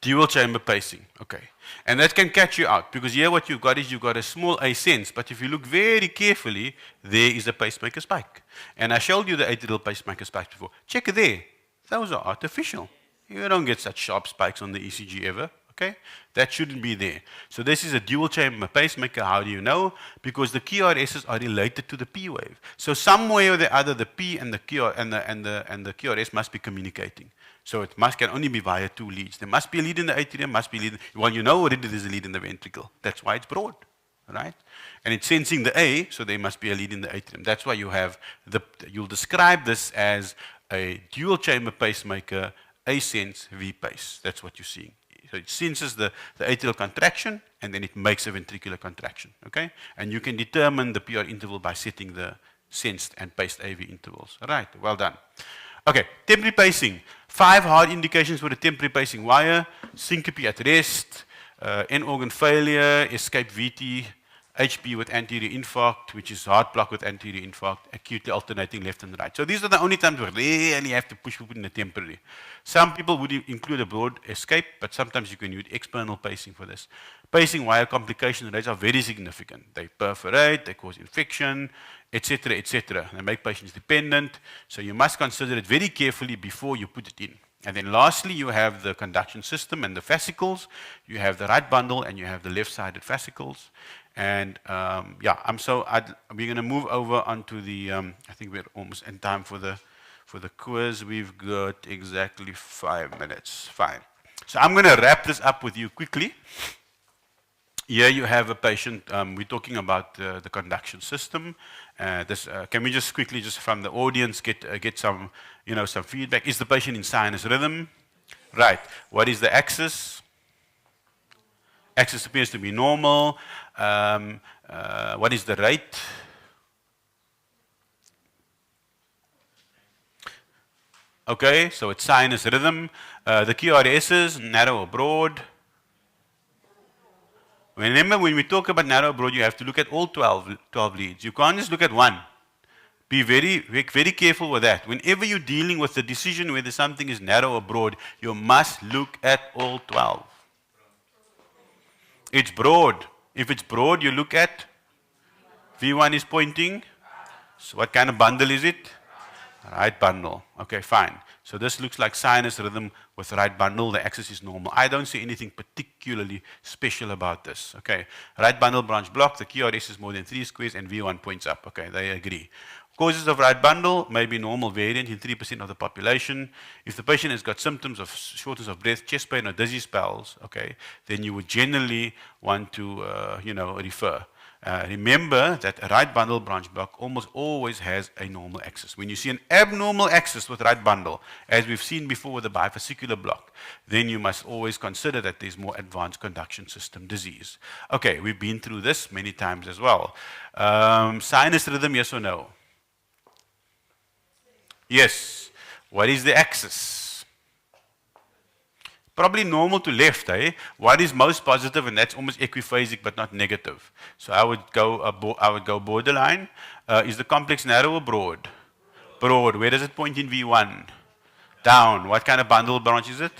Dual chamber pacing, okay. And that can catch you out, because here what you've got is you've got a small A sense, but if you look very carefully, there is a pacemaker spike. And I showed you the atrial pacemaker spikes before. Check there. Those are artificial. You don't get such sharp spikes on the ECG ever, okay? That shouldn't be there. So this is a dual chamber pacemaker. How do you know? Because the QRSs are related to the P wave. So some way or the other, the P and the QRS must be communicating. So it can only be via two leads. There must be a lead in the atrium, must be a lead. Well, you know already there's a lead in the ventricle. That's why it's broad, right? And it's sensing the A, so there must be a lead in the atrium. That's why you'll describe this as a dual chamber pacemaker, A sense, V pace. That's what you're seeing. So it senses the atrial contraction, and then it makes a ventricular contraction, okay? And you can determine the PR interval by setting the sensed and paced AV intervals. All right, well done. Okay, temporary pacing. 5 hard indications for the temporary pacing wire: syncope at rest, end organ failure, escape VT, HP with anterior infarct, which is heart block with anterior infarct, acutely alternating left and right. So these are the only times we really have to push in the temporary. Some people would include a broad escape, but sometimes you can use external pacing for this. Pacing wire complication rates are very significant. They perforate, they cause infection, etc., etc. They make patients dependent, so you must consider it very carefully before you put it in. And then lastly, you have the conduction system and the fascicles. You have the right bundle and you have the left-sided fascicles. And we're going to move over onto the, I think we're almost in time for the quiz. We've got exactly 5 minutes. Fine. So I'm going to wrap this up with you quickly. Here you have a patient. We're talking about the conduction system. Can we just quickly, just from the audience, get some, some feedback? Is the patient in sinus rhythm? Right. What is the axis? Axis appears to be normal. What is the rate? Okay, so it's sinus rhythm. The QRSs, narrow or broad. Remember, when we talk about narrow or broad, you have to look at all 12 leads. You can't just look at one. Be very, very careful with that. Whenever you're dealing with the decision whether something is narrow or broad, you must look at all 12. It's broad. If it's broad, you look at V1 is pointing. So what kind of bundle is it? Right bundle. Okay, fine. So this looks like sinus rhythm with right bundle. The axis is normal. I don't see anything particularly special about this. Okay, right bundle branch block. The QRS is more than 3 squares and V1 points up. Okay, they agree. Causes of right bundle may be normal variant in 3% of the population. If the patient has got symptoms of shortness of breath, chest pain, or dizzy spells, okay, then you would generally want to, refer. Remember that a right bundle branch block almost always has a normal axis. When you see an abnormal axis with right bundle, as we've seen before with the bifascicular block, then you must always consider that there's more advanced conduction system disease. Okay, we've been through this many times as well. Sinus rhythm, yes or no? Yes. What is the axis? Probably normal to left, eh? What is most positive, and that's almost equiphasic but not negative. So I would go borderline. Is the complex narrow or broad? Broad. Where does it point in V1? Down. What kind of bundle branch is it?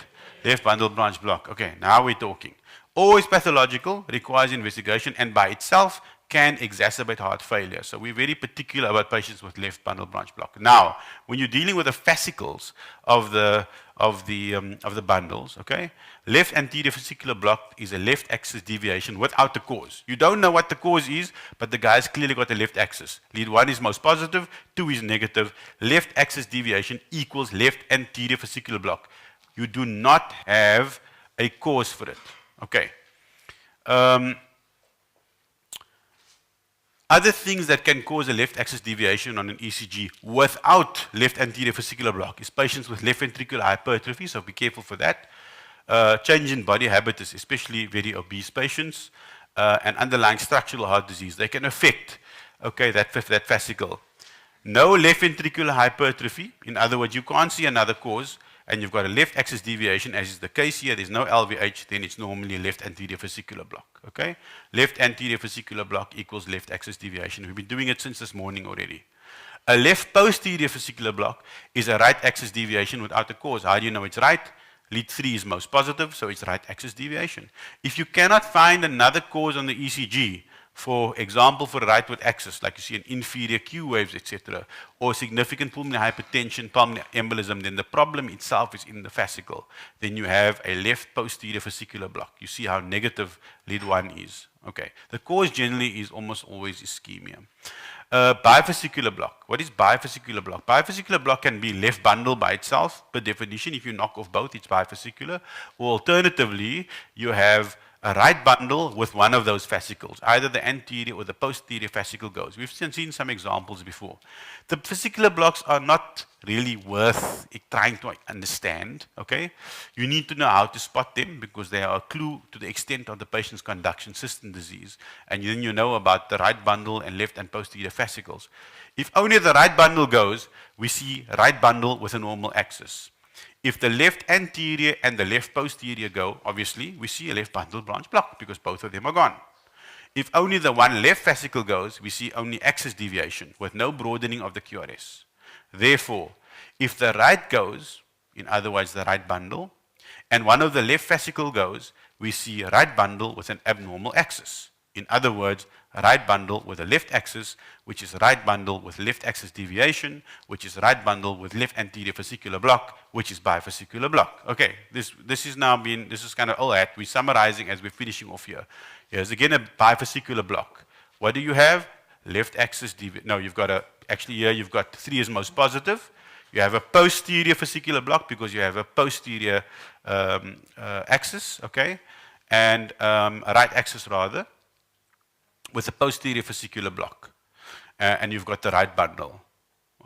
Left bundle branch block. Okay, now we're talking. Always pathological, requires investigation, and by itself can exacerbate heart failure. So we're very particular about patients with left bundle branch block. Now, when you're dealing with the fascicles of the bundles, okay, left anterior fascicular block is a left axis deviation without the cause. You don't know what the cause is, but the guy's clearly got a left axis. Lead 1 is most positive, 2 is negative. Left axis deviation equals left anterior fascicular block. You do not have a cause for it. Okay. Other things that can cause a left axis deviation on an ECG without left anterior fascicular block is patients with left ventricular hypertrophy, so be careful for that. Change in body habitus, especially very obese patients, and underlying structural heart disease. They can affect, okay, that fascicle. No left ventricular hypertrophy, in other words, you can't see another cause, and you've got a left axis deviation, as is the case here, there's no LVH, then it's normally a left anterior fascicular block, okay? Left anterior fascicular block equals left axis deviation. We've been doing it since this morning already. A left posterior fascicular block is a right axis deviation without a cause. How do you know it's right? Lead 3 is most positive, so it's right axis deviation. If you cannot find another cause on the ECG, for example, for a rightward axis, like you see an inferior Q waves, etc., or significant pulmonary hypertension, pulmonary embolism, then the problem itself is in the fascicle. Then you have a left posterior fascicular block. You see how negative lead 1 is. Okay. The cause generally is almost always ischemia. Bifascicular block. What is bifascicular block? Bifascicular block can be left bundle by itself, per definition. If you knock off both, it's bifascicular. Or alternatively, you have a right bundle with one of those fascicles. Either the anterior or the posterior fascicle goes. We've seen some examples before. The fascicular blocks are not really worth trying to understand, okay? You need to know how to spot them because they are a clue to the extent of the patient's conduction system disease. And then you know about the right bundle and left and posterior fascicles. If only the right bundle goes, we see right bundle with a normal axis. If the left anterior and the left posterior go, obviously, we see a left bundle branch block because both of them are gone. If only the one left fascicle goes, we see only axis deviation with no broadening of the QRS. Therefore, if the right goes, in other words, the right bundle, and one of the left fascicle goes, we see a right bundle with an abnormal axis. In other words, right bundle with a left axis, which is right bundle with left axis deviation, which is right bundle with left anterior fascicular block, which is bifascicular block. Okay, this is kind of all that. We're summarizing as we're finishing off here. Here's again a bifascicular block. What do you have? Left axis deviation. No, you've got actually here you've got 3 is most positive. You have a posterior fascicular block because you have a posterior axis, okay? And a right axis rather, with a posterior fascicular block. And you've got the right bundle,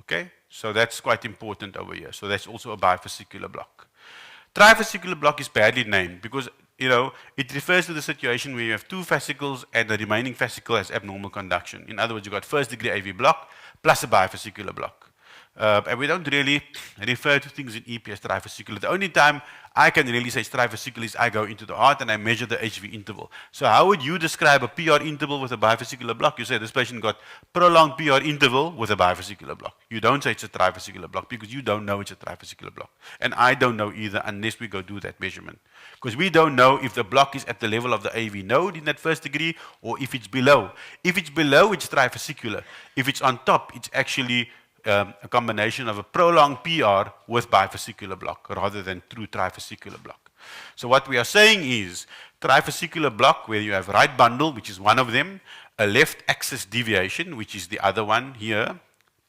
okay? So that's quite important over here. So that's also a bifascicular block. Trifascicular block is badly named because, it refers to the situation where you have 2 fascicles and the remaining fascicle has abnormal conduction. In other words, you've got first degree AV block plus a bifascicular block. And we don't really refer to things in EP as trifascicular. The only time I can really say it's trifascicular is I go into the heart and I measure the HV interval. So how would you describe a PR interval with a bifascicular block? You say this patient got prolonged PR interval with a bifascicular block. You don't say it's a trifascicular block because you don't know it's a trifascicular block. And I don't know either unless we go do that measurement. Because we don't know if the block is at the level of the AV node in that first degree or if it's below. If it's below, it's trifascicular. If it's on top, it's actually a combination of a prolonged PR with bifascicular block rather than true trifascicular block. So what we are saying is trifascicular block where you have right bundle, which is one of them, a left axis deviation, which is the other one here,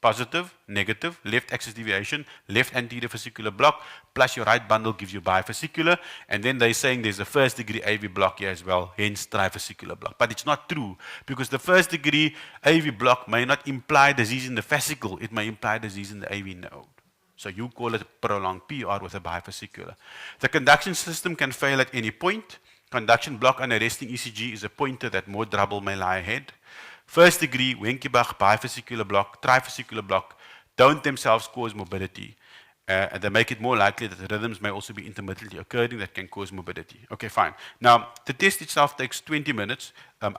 positive, negative, left axis deviation, left anterior fascicular block, plus your right bundle gives you bifascicular, and then they're saying there's a first degree AV block here as well, hence trifascicular block. But it's not true, because the first degree AV block may not imply disease in the fascicle, it may imply disease in the AV node. So you call it a prolonged PR with a bifascicular. The conduction system can fail at any point. Conduction block on a resting ECG is a pointer that more trouble may lie ahead. First degree, Wenckebach, bifascicular block, trifascicular block, don't themselves cause morbidity. And they make it more likely that the rhythms may also be intermittently occurring that can cause morbidity. Okay, fine. Now, the test itself takes 20 minutes. I'm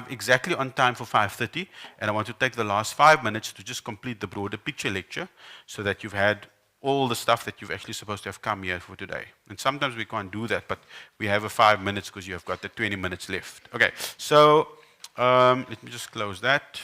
exactly on time for 5:30, and I want to take the last 5 minutes to just complete the broader picture lecture so that you've had all the stuff that you've actually supposed to have come here for today. And sometimes we can't do that, but we have a 5 minutes because you have got the 20 minutes left. Okay, so let me just close that.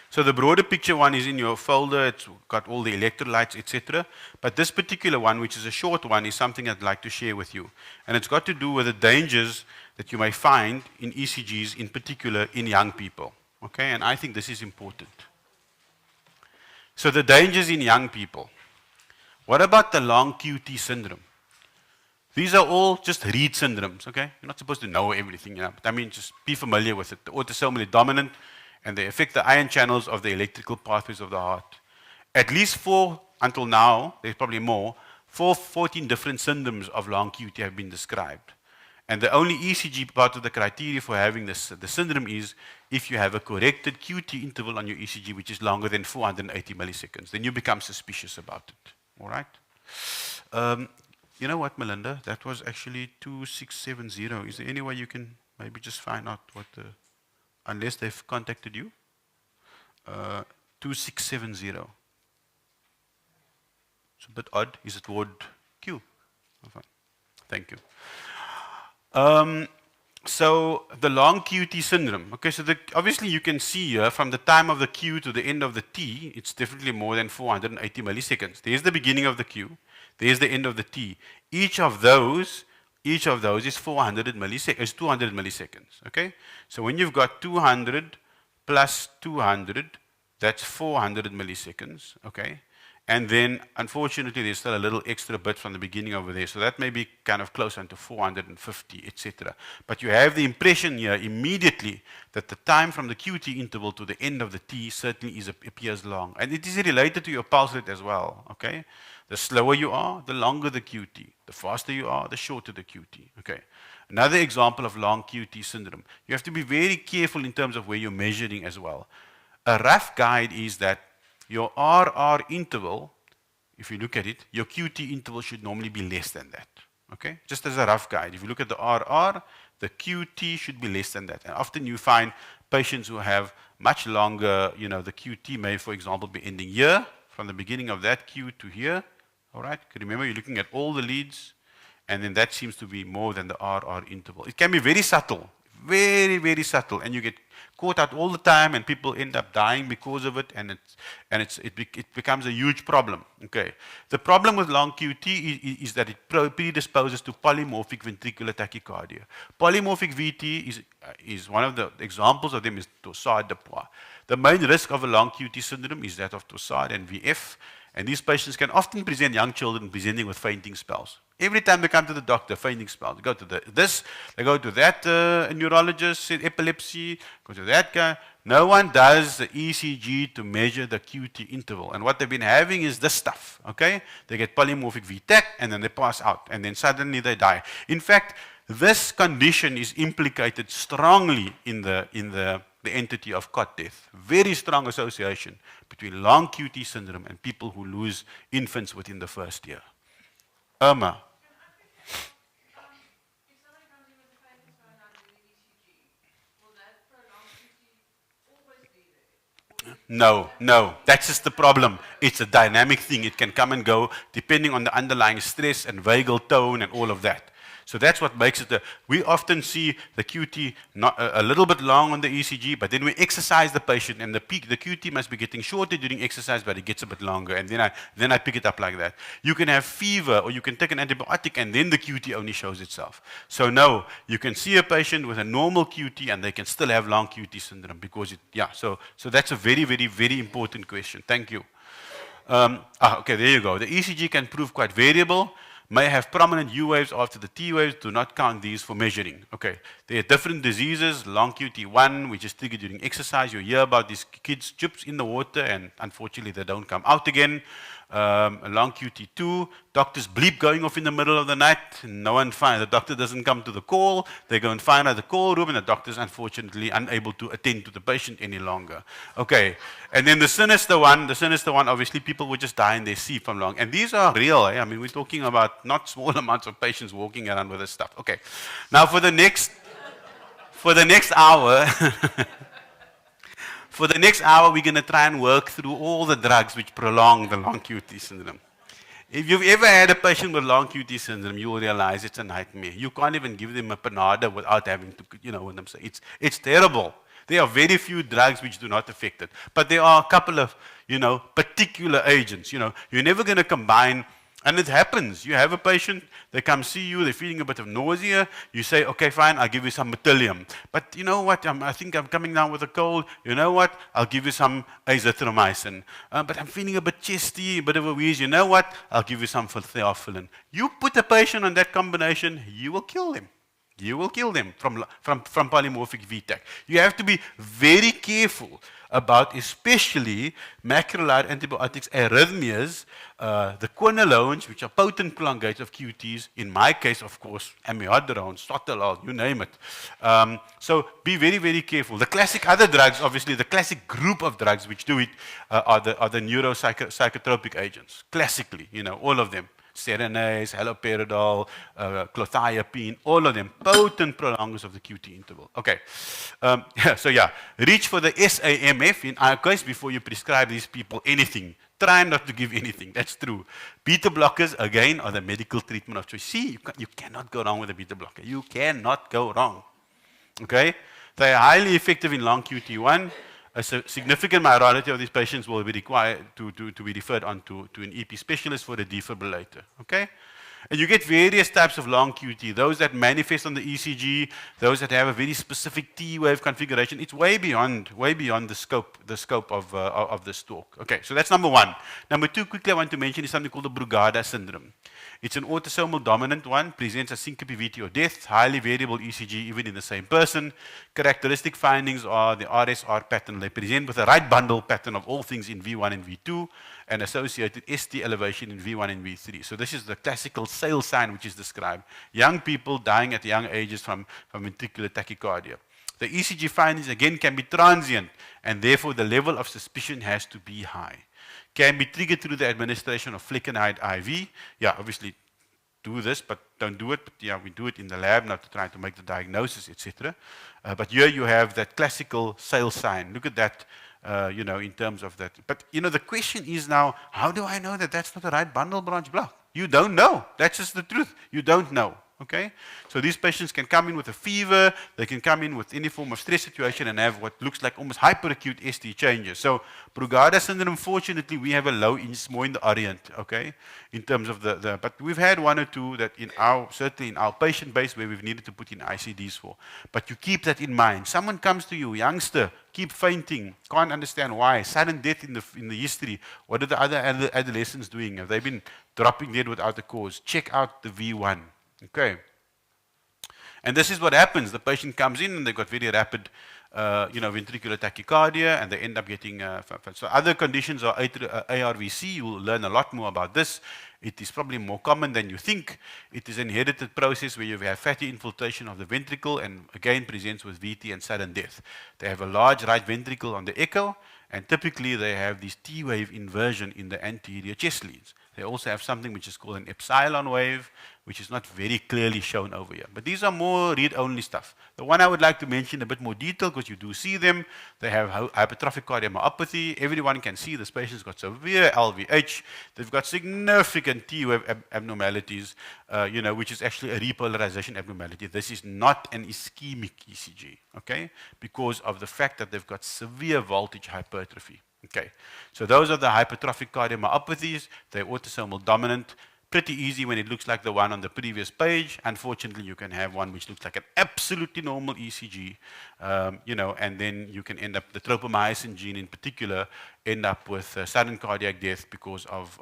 So the broader picture one is in your folder. It's got all the electrolytes, etc. But this particular one, which is a short one, is something I'd like to share with you. And it's got to do with the dangers that you may find in ECGs, in particular in young people. Okay, and I think this is important. So the dangers in young people. What about the long QT syndrome? These are all just read syndromes, okay? You're not supposed to know everything, but I mean, just be familiar with it. The autosomally dominant, and they affect the ion channels of the electrical pathways of the heart. At least 4, until now, there's probably more, 14 different syndromes of long QT have been described. And the only ECG part of the criteria for having the syndrome is if you have a corrected QT interval on your ECG, which is longer than 480 milliseconds. Then you become suspicious about it, all right? You know what, Melinda? That was actually 2670. Is there any way you can maybe just find out what the... Unless they've contacted you. 2670. It's a bit odd. Is it word Q? Thank you. So the long QT syndrome. Okay, so obviously you can see here from the time of the Q to the end of the T, it's definitely more than 480 milliseconds. There's the beginning of the Q. There's the end of the T. Each of those is 400 milliseconds, is 200 milliseconds, okay? So when you've got 200 plus 200, that's 400 milliseconds, okay? And then, unfortunately, there's still a little extra bit from the beginning over there, so that may be kind of closer to 450, etc. But you have the impression here immediately that the time from the QT interval to the end of the T certainly appears long. And it is related to your pulse rate as well, okay? The slower you are, the longer the QT. The faster you are, the shorter the QT. Okay. Another example of long QT syndrome. You have to be very careful in terms of where you're measuring as well. A rough guide is that your RR interval, if you look at it, your QT interval should normally be less than that. Okay? Just as a rough guide. If you look at the RR, the QT should be less than that. And often you find patients who have much longer, the QT may, for example, be ending here, from the beginning of that Q to here. All right, remember you're looking at all the leads, and then that seems to be more than the RR interval. It can be very subtle, very, very subtle, and you get caught out all the time, and people end up dying because of it, and it becomes a huge problem. Okay, the problem with long QT is that it predisposes to polymorphic ventricular tachycardia. Polymorphic VT is one of the examples of them is Torsades de Pointes. The main risk of a long QT syndrome is that of Torsades and VF, and these patients can often present, young children presenting with fainting spells. Every time they come to the doctor, fainting spells. They go to they go to that neurologist, said epilepsy, go to that guy. No one does the ECG to measure the QT interval. And what they've been having is this stuff, okay? They get polymorphic VTAC, and then they pass out, and then suddenly they die. In fact, this condition is implicated strongly in the entity of cot death. Very strong association between long QT syndrome and people who lose infants within the first year. Irma. No, that's just the problem. It's a dynamic thing. It can come and go depending on the underlying stress and vagal tone and all of that. So that's what makes it we often see the QT not, a little bit long on the ECG, but then we exercise the patient, and the QT must be getting shorter during exercise, but it gets a bit longer, and then I pick it up like that. You can have fever, or you can take an antibiotic, and then the QT only shows itself. So no, you can see a patient with a normal QT, and they can still have long QT syndrome, because so that's a very, very, very important question. Thank you. Okay, there you go. The ECG can prove quite variable, may have prominent U waves after the T waves. Do not count these for measuring. Okay, there are different diseases. Long QT1, which is triggered during exercise. You hear about these kids chips in the water, and unfortunately they don't come out again. Long QT2, doctors bleep going off in the middle of the night. No one finds, the doctor doesn't come to the call. They go and find out the call room, and the doctor's unfortunately unable to attend to the patient any longer. Okay, and then the sinister one, obviously people would just die in their sleep from long. And these are real. I mean, we're talking about not small amounts of patients walking around with this stuff. Okay, now for the next hour, for the next hour, we're going to try and work through all the drugs which prolong the long QT syndrome. If you've ever had a patient with long QT syndrome, you will realize it's a nightmare. You can't even give them a Panada without having to, what I'm saying. It's terrible. There are very few drugs which do not affect it. But there are a couple of, particular agents. You're never going to combine. And it happens. You have a patient, they come see you, they're feeling a bit of nausea. You say, okay, fine, I'll give you some Metilium. But you know what, I think I'm coming down with a cold. You know what, I'll give you some azithromycin. But I'm feeling a bit chesty, a bit of a wheeze. You know what, I'll give you some theophylline. You put a patient on that combination, you will kill them. You will kill them from polymorphic VTAC. You have to be very careful about especially macrolide antibiotics, arrhythmias, the quinolones, which are potent prolongators of QTs. In my case, of course, amiodarone, sotalol, you name it. So be very, very careful. The classic other drugs, obviously, the classic group of drugs which do it are the neuropsychotropic agents. Classically, all of them. Serenase, haloperidol, clothiapine, all of them potent prolongers of the QT interval. Okay, reach for the SAMF in our case before you prescribe these people anything. Try not to give anything. That's true. Beta blockers again are the medical treatment of choice. See, you cannot go wrong with a beta blocker. You cannot go wrong. Okay, they are highly effective in long QT1. A significant minority of these patients will be required to be referred on to an EP specialist for a defibrillator. Okay? And you get various types of long QT, those that manifest on the ECG, those that have a very specific T-wave configuration. It's way beyond the scope of this talk. Okay, so that's number one. Number two, quickly I want to mention is something called the Brugada syndrome. It's an autosomal dominant one, presents as syncope, VT, or death, highly variable ECG even in the same person. Characteristic findings are the RSR pattern. They present with a right bundle pattern of all things in V1 and V2, and associated ST elevation in V1 and V3. So this is the classical sale sign which is described. Young people dying at young ages from ventricular tachycardia. The ECG findings again can be transient, and therefore the level of suspicion has to be high. Can be triggered through the administration of flecainide IV. Yeah, obviously do this, but don't do it. But yeah, we do it in the lab now to try to make the diagnosis, etc. But here you have that classical sale sign. Look at that, in terms of that. But the question is now, how do I know that that's not the right bundle branch block? You don't know. That's just the truth. You don't know. Okay? So these patients can come in with a fever, they can come in with any form of stress situation and have what looks like almost hyperacute ST changes. So Brugada syndrome, fortunately, we have a low inch, more in the Orient, okay? In terms of but we've had one or two that certainly in our patient base where we've needed to put in ICDs for. But you keep that in mind. Someone comes to you, youngster, keep fainting, can't understand why, sudden death in the history. What are the other adolescents doing? Have they been dropping dead without a cause? Check out the V1. Okay. And this is what happens. The patient comes in and they've got very rapid ventricular tachycardia, and they end up getting. So other conditions are ARVC. You will learn a lot more about this. It is probably more common than you think. It is an inherited process where you have fatty infiltration of the ventricle and again presents with VT and sudden death. They have a large right ventricle on the echo, and typically they have this T-wave inversion in the anterior chest leads. They also have something which is called an epsilon wave, which is not very clearly shown over here. But these are more read-only stuff. The one I would like to mention in a bit more detail, because you do see them, they have hypertrophic cardiomyopathy. Everyone can see this patient's got severe LVH. They've got significant T-wave abnormalities, which is actually a repolarization abnormality. This is not an ischemic ECG, okay, because of the fact that they've got severe voltage hypertrophy. Okay, so those are the hypertrophic cardiomyopathies. They're autosomal dominant. Pretty easy when it looks like the one on the previous page. Unfortunately, you can have one which looks like an absolutely normal ECG, and then you can end up, the tropomyosin gene in particular, end up with sudden cardiac death because of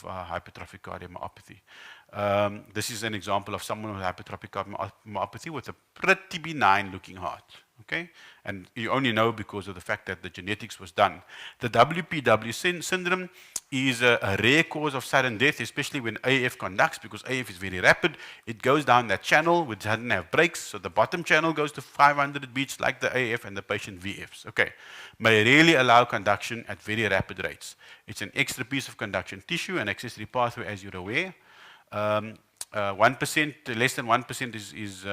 hypertrophic cardiomyopathy. This is an example of someone with hypertrophic cardiomyopathy with a pretty benign looking heart. Okay, and you only know because of the fact that the genetics was done. The WPW syndrome is a rare cause of sudden death, especially when AF conducts, because AF is very rapid. It goes down that channel which doesn't have brakes, so the bottom channel goes to 500 beats like the AF and the patient VFs. Okay, may rarely allow conduction at very rapid rates. It's an extra piece of conduction tissue, an accessory pathway, as you're aware. 1%, less than 1% is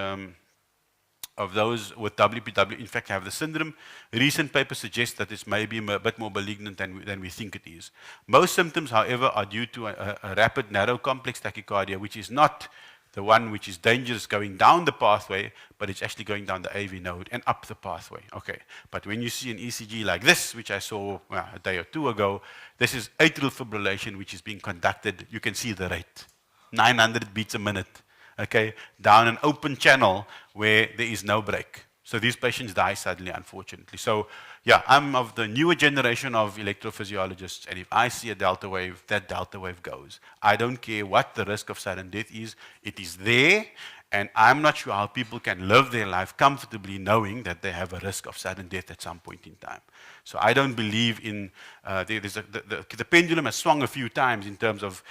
of those with WPW, in fact, have the syndrome. Recent papers suggest that this may be a bit more malignant than we think it is. Most symptoms, however, are due to a rapid, narrow, complex tachycardia, which is not the one which is dangerous going down the pathway, but it's actually going down the AV node and up the pathway. Okay, but when you see an ECG like this, which I saw a day or two ago, this is atrial fibrillation, which is being conducted. You can see the rate, 900 beats a minute. Okay, down an open channel where there is no brake. So these patients die suddenly, unfortunately. So yeah, I'm of the newer generation of electrophysiologists, and if I see a delta wave, that delta wave goes. I don't care what the risk of sudden death is, it is there, and I'm not sure how people can live their life comfortably knowing that they have a risk of sudden death at some point in time. So I don't believe in, the pendulum has swung a few times in terms of,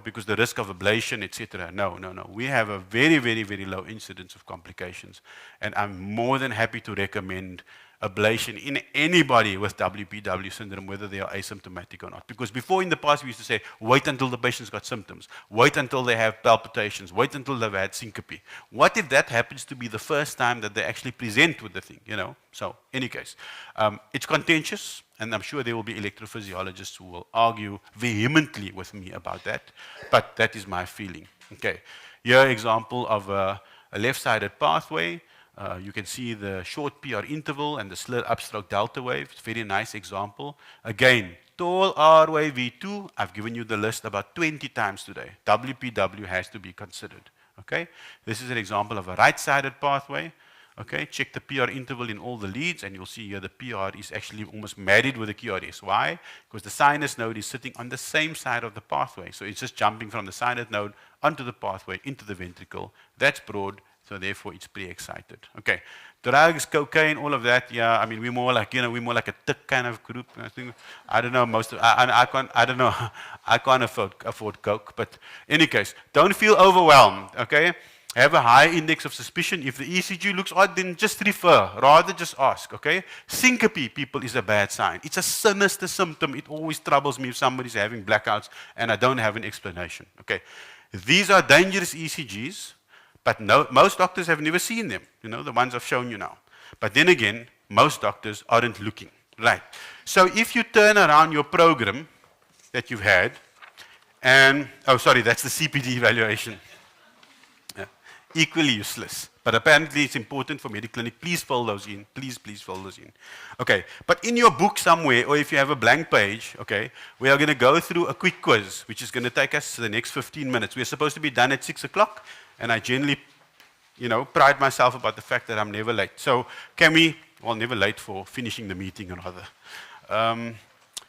because the risk of ablation, etc. No. We have a very, very, very low incidence of complications. And I'm more than happy to recommend ablation in anybody with WPW syndrome, whether they are asymptomatic or not. Because before in the past, we used to say, wait until the patient's got symptoms. Wait until they have palpitations. Wait until they've had syncope. What if that happens to be the first time that they actually present with the thing, So, any case, it's contentious, and I'm sure there will be electrophysiologists who will argue vehemently with me about that, but that is my feeling. Okay, here example of a left-sided pathway. You can see the short PR interval and the slur upstroke delta wave. It's a very nice example. Again, tall R wave V2. I've given you the list about 20 times today. WPW has to be considered. Okay, this is an example of a right-sided pathway. Okay, check the PR interval in all the leads, and you'll see here the PR is actually almost married with the QRS. Why? Because the sinus node is sitting on the same side of the pathway. So it's just jumping from the sinus node onto the pathway, into the ventricle. That's broad. So therefore, it's pre-excited. Okay, drugs, cocaine, all of that. Yeah, I mean, we're more like a tick kind of group. I don't know I can't afford coke. But in any case, don't feel overwhelmed. Okay, have a high index of suspicion. If the ECG looks odd, then just refer. Rather, just ask. Okay, syncope, people, is a bad sign. It's a sinister symptom. It always troubles me if somebody's having blackouts and I don't have an explanation. Okay, these are dangerous ECGs. But most doctors have never seen them, the ones I've shown you now. But then again, most doctors aren't looking, right? So if you turn around your program that you've had, And, oh, sorry, that's the CPD evaluation. Yeah. Equally useless. But apparently it's important for Mediclinic. Please fill those in. Please fill those in. Okay, but in your book somewhere, or if you have a blank page, okay, we are going to go through a quick quiz, which is going to take us to the next 15 minutes. We're supposed to be done at 6 o'clock, and I generally, pride myself about the fact that I'm never late. So can we, well, never late for finishing the meeting or rather.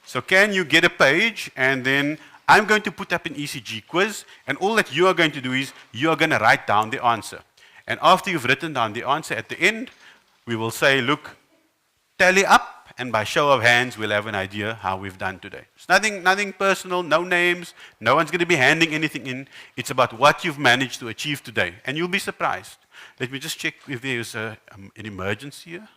So can you get a page, and then I'm going to put up an ECG quiz, and all that you are going to do is you are going to write down the answer. And after you've written down the answer at the end, we will say, look, tally up, and by show of hands, we'll have an idea how we've done today. It's nothing personal, no names, no one's going to be handing anything in. It's about what you've managed to achieve today, and you'll be surprised. Let me just check if there's an emergency here.